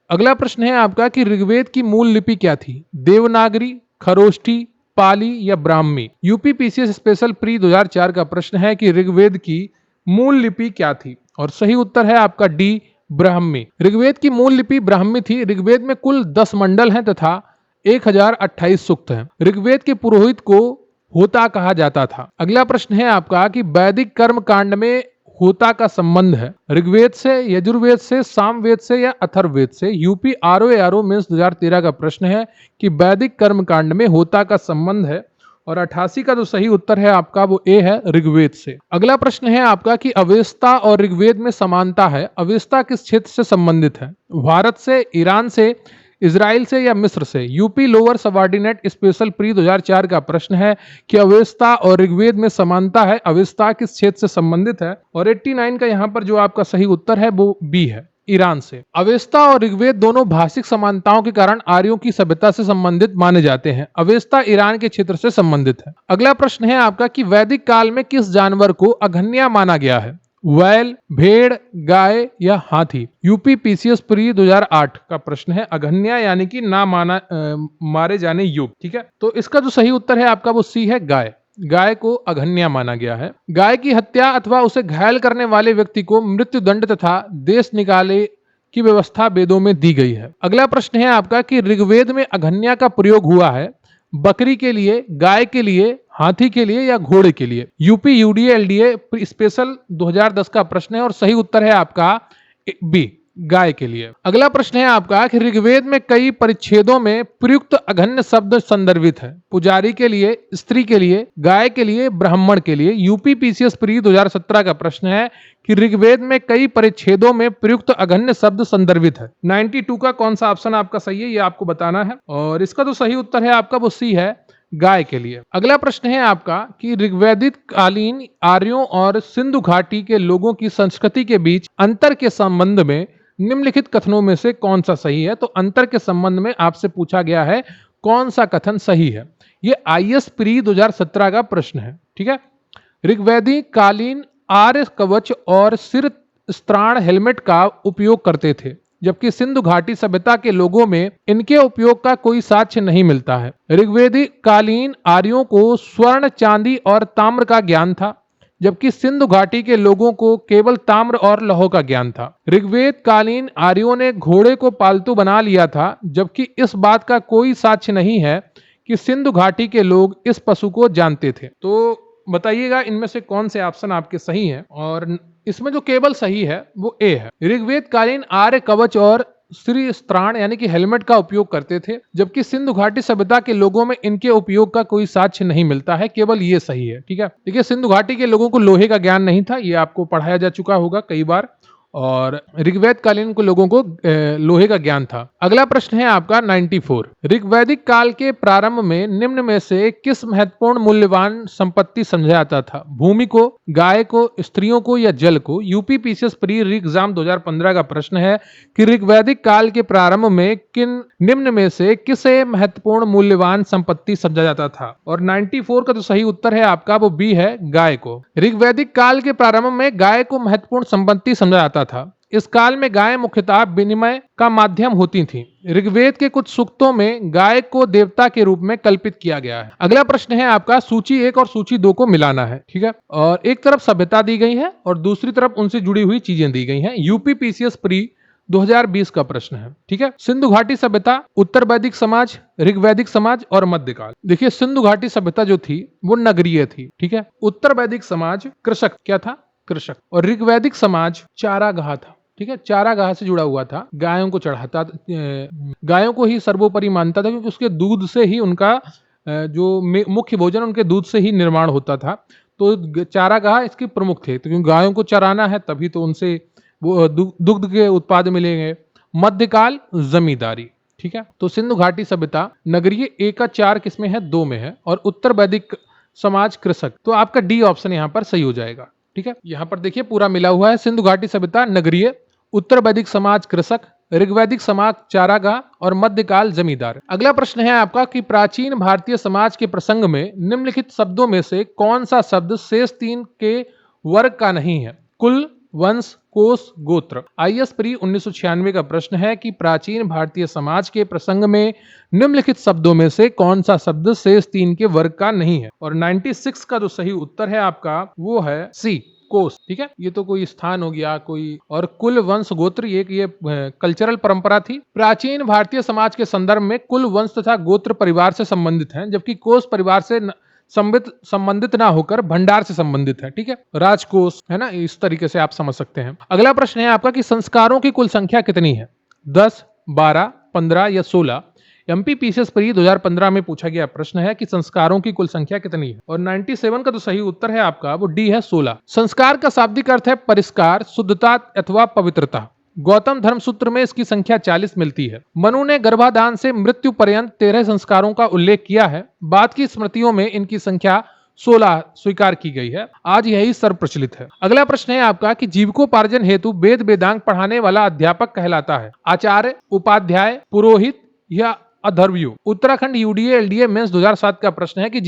अगला प्रश्न है आपका कि ऋग्वेद की मूल लिपि क्या थी? देवनागरी, खरोष्ठी, पाली या ब्राह्मी? यूपीपीसीएस स्पेशल प्री 2004 का प्रश्न है कि ऋग्वेद की मूल लिपि क्या थी? और सही उत्तर है आपका डी, ब्राह्मी। ऋग्वेद की मूल लिपि ब्राह्मी थी। ऋग्वेद में कुल 10 मंडल हैं तथा 1028 सूक्त हैं। ऋग्वेद के पुरोहित को होता कहा जाता था। अगला प्रश्न है आपका कि वैदिक कर्म कांड में होता का संबंध है ऋग्वेद से, यजुर्वेद से, सामवेद से या अथर्ववेद से? यूपी आरओ मेंस 2013 का प्रश्न है कि वैदिक कर्म कांड में होता का संबंध है और 88 का जो सही उत्तर है आपका वो ए है, ऋग्वेद से। अगला प्रश्न है आपका कि अवेस्ता और ऋग्वेद में समानता है। अवेस्ता किस क्षेत्र से संबंधित है? भारत से, ईरान से, इजराइल से या मिस्र से? UP lower subordinate special pre 2004 का प्रश्न है कि अवेस्ता और ऋग्वेद में समानता है। अवेस्ता किस क्षेत्र से संबंधित है? और 89 का यहाँ पर जो आपका सही उत्तर है वो बी है, ईरान से। अवेस्ता और ऋग्वेद दोनों भाषिक समानताओं के कारण आर्यों की सभ्यता से संबंधित माने जाते हैं। अवेस्ता ईरान के क्षेत्र से संबंधित है। अगला प्रश्न है आपका कि वैदिक काल में किस जानवर को अघन्या माना गया है? बैल, भेड़, गाय या हाथी? यूपी पीसीएस प्री 2008 का प्रश्न है। अघन्या यानी कि ना मारे जाने योग्य। ठीक है, तो इसका जो सही उत्तर है आपका वो सी है, गाय। गाय को अघन्या माना गया है। गाय की हत्या अथवा उसे घायल करने वाले व्यक्ति को मृत्यु दंड तथा देश निकाले की व्यवस्था वेदों में दी गई है। अगला प्रश्न है आपका कि ऋग्वेद में अघन्या का प्रयोग हुआ है बकरी के लिए, गाय के लिए, हाथी के लिए या घोड़े के लिए? यूपी यूडीए एलडीए स्पेशल 2010 का प्रश्न है और सही उत्तर है आपका बी, गाय के लिए। अगला प्रश्न है आपका कि ऋग्वेद में कई परिच्छेदों में प्रयुक्त अघन्य शब्द संदर्भित है? पुजारी के लिए, स्त्री के लिए, गाय के लिए, ब्राह्मण के लिए? यूपी पीसीएस प्री 2017 का प्रश्न है कि ऋग्वेद में कई परिच्छेदों में प्रयुक्त अघन्य शब्द संदर्भित है। 92 का कौन सा ऑप्शन आपका सही है ये आपको बताना है और इसका जो सही उत्तर है आपका वो सी है, गाय के लिए। अगला प्रश्न है आपका कि ऋग्वैदिक कालीन आर्यों और सिंधु घाटी के लोगों की संस्कृति के बीच अंतर के संबंध में निम्नलिखित कथनों में से कौन सा सही है? तो अंतर के संबंध में आपसे पूछा गया है कौन सा कथन सही है। ये आईएएस प्री 2017 का प्रश्न है। ठीक है, ऋग्वैदिक कालीन आर्य कवच और सिर स्त्राण हेलमेट का उपयोग करते थे, जबकि सिंधु घाटी सभ्यता के लोगों में इनके उपयोग का कोई साक्ष्य नहीं मिलता है। ऋग्वैदिक कालीन आर्यों को स्वर्ण, चांदी और ताम्र का ज्ञान था, जबकि सिंधु घाटी के लोगों को केवल ताम्र और लौह का ज्ञान था। ऋग्वेद कालीन आर्यों ने घोड़े को पालतू बना लिया था, जबकि इस बात का कोई साक्ष्य नहीं है कि सिंधु घाटी के लोग इस पशु को जानते थे। तो बताइएगा इनमें से कौन से ऑप्शन आपके सही हैं और इसमें जो केवल सही है वो ए है। ऋग्वेद कालीन आर्य कवच और श्री स्त्राण यानी कि हेलमेट का उपयोग करते थे, जबकि सिंधु घाटी सभ्यता के लोगों में इनके उपयोग का कोई साक्ष्य नहीं मिलता है, केवल ये सही है। ठीक है, देखिए सिंधु घाटी के लोगों को लोहे का ज्ञान नहीं था, ये आपको पढ़ाया जा चुका होगा कई बार, और ऋग्वेद कालीन के लोगों को लोहे का ज्ञान था। अगला प्रश्न है आपका 94। ऋग्वैदिक काल के प्रारंभ में निम्न में से किस महत्वपूर्ण मूल्यवान संपत्ति समझा जाता था? भूमि को, गाय को, स्त्रियों को या जल को? यूपी पीसीएस प्री री एग्जाम 2015 का प्रश्न है कि ऋग्वैदिक काल के प्रारंभ में किन निम्न में से किसे महत्वपूर्ण मूल्यवान संपत्ति समझा जाता था? और 94 का जो सही उत्तर है आपका वो बी है, गाय को। ऋग्वैदिक काल के प्रारंभ में गाय को महत्वपूर्ण संपत्ति समझा जाता था। इस काल में गाय मुख्यतः विनिमय का माध्यम होती थी। ऋग्वेद के कुछ सूक्तों में गाय को देवता के रूप में कल्पित किया गया है। अगला प्रश्न है आपका सूची 1 और सूची 2 को मिलाना है। ठीक है, और एक तरफ सभ्यता दी गई है और दूसरी तरफ उनसे जुड़ी हुई चीजें दी गई हैं। यूपी पीसीएस प्री 2020 का प्रश्न है। ठीक है, सिंधु घाटी सभ्यता, उत्तर वैदिक समाज, ऋग्वैदिक समाज और मध्यकाल। देखिए सिंधु घाटी सभ्यता जो थी वो नगरीय थी। ठीक है, उत्तर वैदिक समाज कृषक क्या था? कृषक। और ऋग्वैदिक समाज चारागाह था। ठीक है, चारागाह से जुड़ा हुआ था, गायों को चढ़ाता, गायों को ही सर्वोपरि मानता था, क्योंकि उसके दूध से ही उनका जो मुख्य भोजन उनके दूध से ही निर्माण होता था। तो चारागाह इसके प्रमुख थे, तो क्योंकि गायों को चराना है तभी तो उनसे वो दुग्ध के उत्पाद मिलेंगे। मध्यकाल जमींदारी। ठीक है, तो सिंधु घाटी सभ्यता नगरीय 1 का 4 किसमें है? 2 में है। और उत्तर वैदिक समाज कृषक, तो आपका डी ऑप्शन यहाँ पर सही हो जाएगा। ठीक है, यहाँ पर देखिए पूरा मिला हुआ है, सिंधु घाटी सभ्यता नगरीय, उत्तर वैदिक समाज कृषक, ऋग्वैदिक समाज चारागाह और मध्यकाल जमींदार। अगला प्रश्न है आपका कि प्राचीन भारतीय समाज के प्रसंग में निम्नलिखित शब्दों में से कौन सा शब्द शेष 3 के वर्ग का नहीं है? कुल, वंश, कोष, गोत्र। आईएएस प्री 1996 का प्रश्न है कि प्राचीन भारतीय समाज के प्रसंग में निम्नलिखित शब्दों में से कौन सा शब्द शेष 3 के वर्ग का नहीं है? और 96 का जो सही उत्तर है आपका वो है सी, कोष। ठीक है, ये तो कोई स्थान हो गया कोई, और कुल, वंश, गोत्र ये कल्चरल परंपरा थी। प्राचीन भारतीय समाज के संदर्भ में कुल, वंश तथा गोत्र परिवार से संबंधित हैं, जबकि कोष परिवार से संबंधित ना होकर भंडार से संबंधित है। ठीक है, राजकोष है ना, इस तरीके से आप समझ सकते हैं। अगला प्रश्न है आपका कि संस्कारों की कुल संख्या कितनी है? 10, 12, 15 या 16? एमपी पीसीएस प्री 2015 में पूछा गया प्रश्न है कि संस्कारों की कुल संख्या कितनी है? और 97 का जो सही उत्तर है आपका वो डी है, 16। संस्कार का शाब्दिक अर्थ है परिष्कार, शुद्धता अथवा पवित्रता। गौतम धर्म सूत्र में इसकी संख्या 40 मिलती है। मनु ने गर्भाधान से मृत्यु पर्यंत 13 संस्कारों का उल्लेख किया है। बाद की स्मृतियों में इनकी संख्या 16 स्वीकार की गई है। आज यही सर्वप्रचलित है। अगला प्रश्न है आपका कि जीविकोपार्जन हेतु वेद वेदांग पढ़ाने वाला अध्यापक कहलाता है आचार्य, उपाध्याय, पुरोहित या अधर्वयु। उत्तराखंड यूडीए एलडीए मेंस 2007 का प्रश्न है कि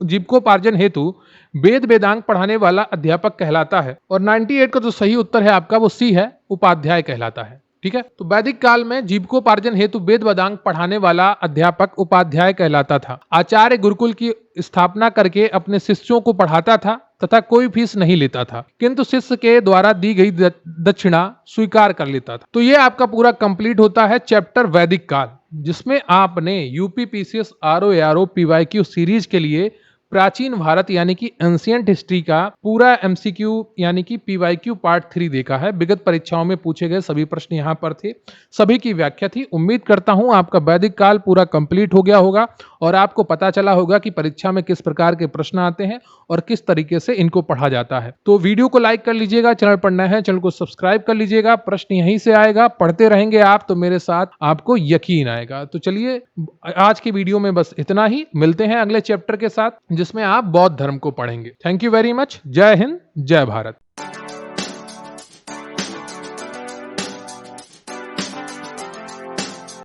जीविकोपार्जन हेतु वेद वेदांग पढ़ाने वाला अध्यापक कहलाता है, और 98 का जो सही उत्तर है आपका वो सी है, उपाध्याय कहलाता है। ठीक है, तो वैदिक काल में जीविकोपार्जन हेतु वेद वेदांग पढ़ाने वाला अध्यापक उपाध्याय कहलाता था। आचार्य गुरुकुल की स्थापना करके अपने शिष्यों को पढ़ाता था तथा कोई फीस नहीं लेता था, किंतु शिष्य के द्वारा दी गई दक्षिणा स्वीकार कर लेता था। तो ये आपका पूरा कंप्लीट होता है चैप्टर वैदिक काल, जिसमें आपने यूपीपीसीएस आरओ पीवाईक्यू सीरीज के लिए प्राचीन भारत यानी कि एंशिएंट हिस्ट्री का पूरा एमसीक्यू यानी कि पीवाईक्यू पार्ट 3 देखा है। विगत परीक्षाओं में पूछे गए सभी प्रश्न यहाँ पर थे, सभी की व्याख्या थी। उम्मीद करता हूँ आपका वैदिक काल पूरा कंप्लीट हो गया होगा और आपको पता चला होगा कि परीक्षा में किस प्रकार के प्रश्न आते हैं और किस तरीके से इनको पढ़ा जाता है। तो वीडियो को लाइक कर लीजिएगा, चैनल पर नए हैं चैनल को सब्सक्राइब कर लीजिएगा। प्रश्न यहीं से आएगा, पढ़ते रहेंगे आप तो मेरे साथ आपको यकीन आएगा। तो चलिए आज की वीडियो में बस इतना ही, मिलते हैं अगले चैप्टर के साथ जिसमें आप बौद्ध धर्म को पढ़ेंगे। Thank you very much. जय हिंद, जय भारत।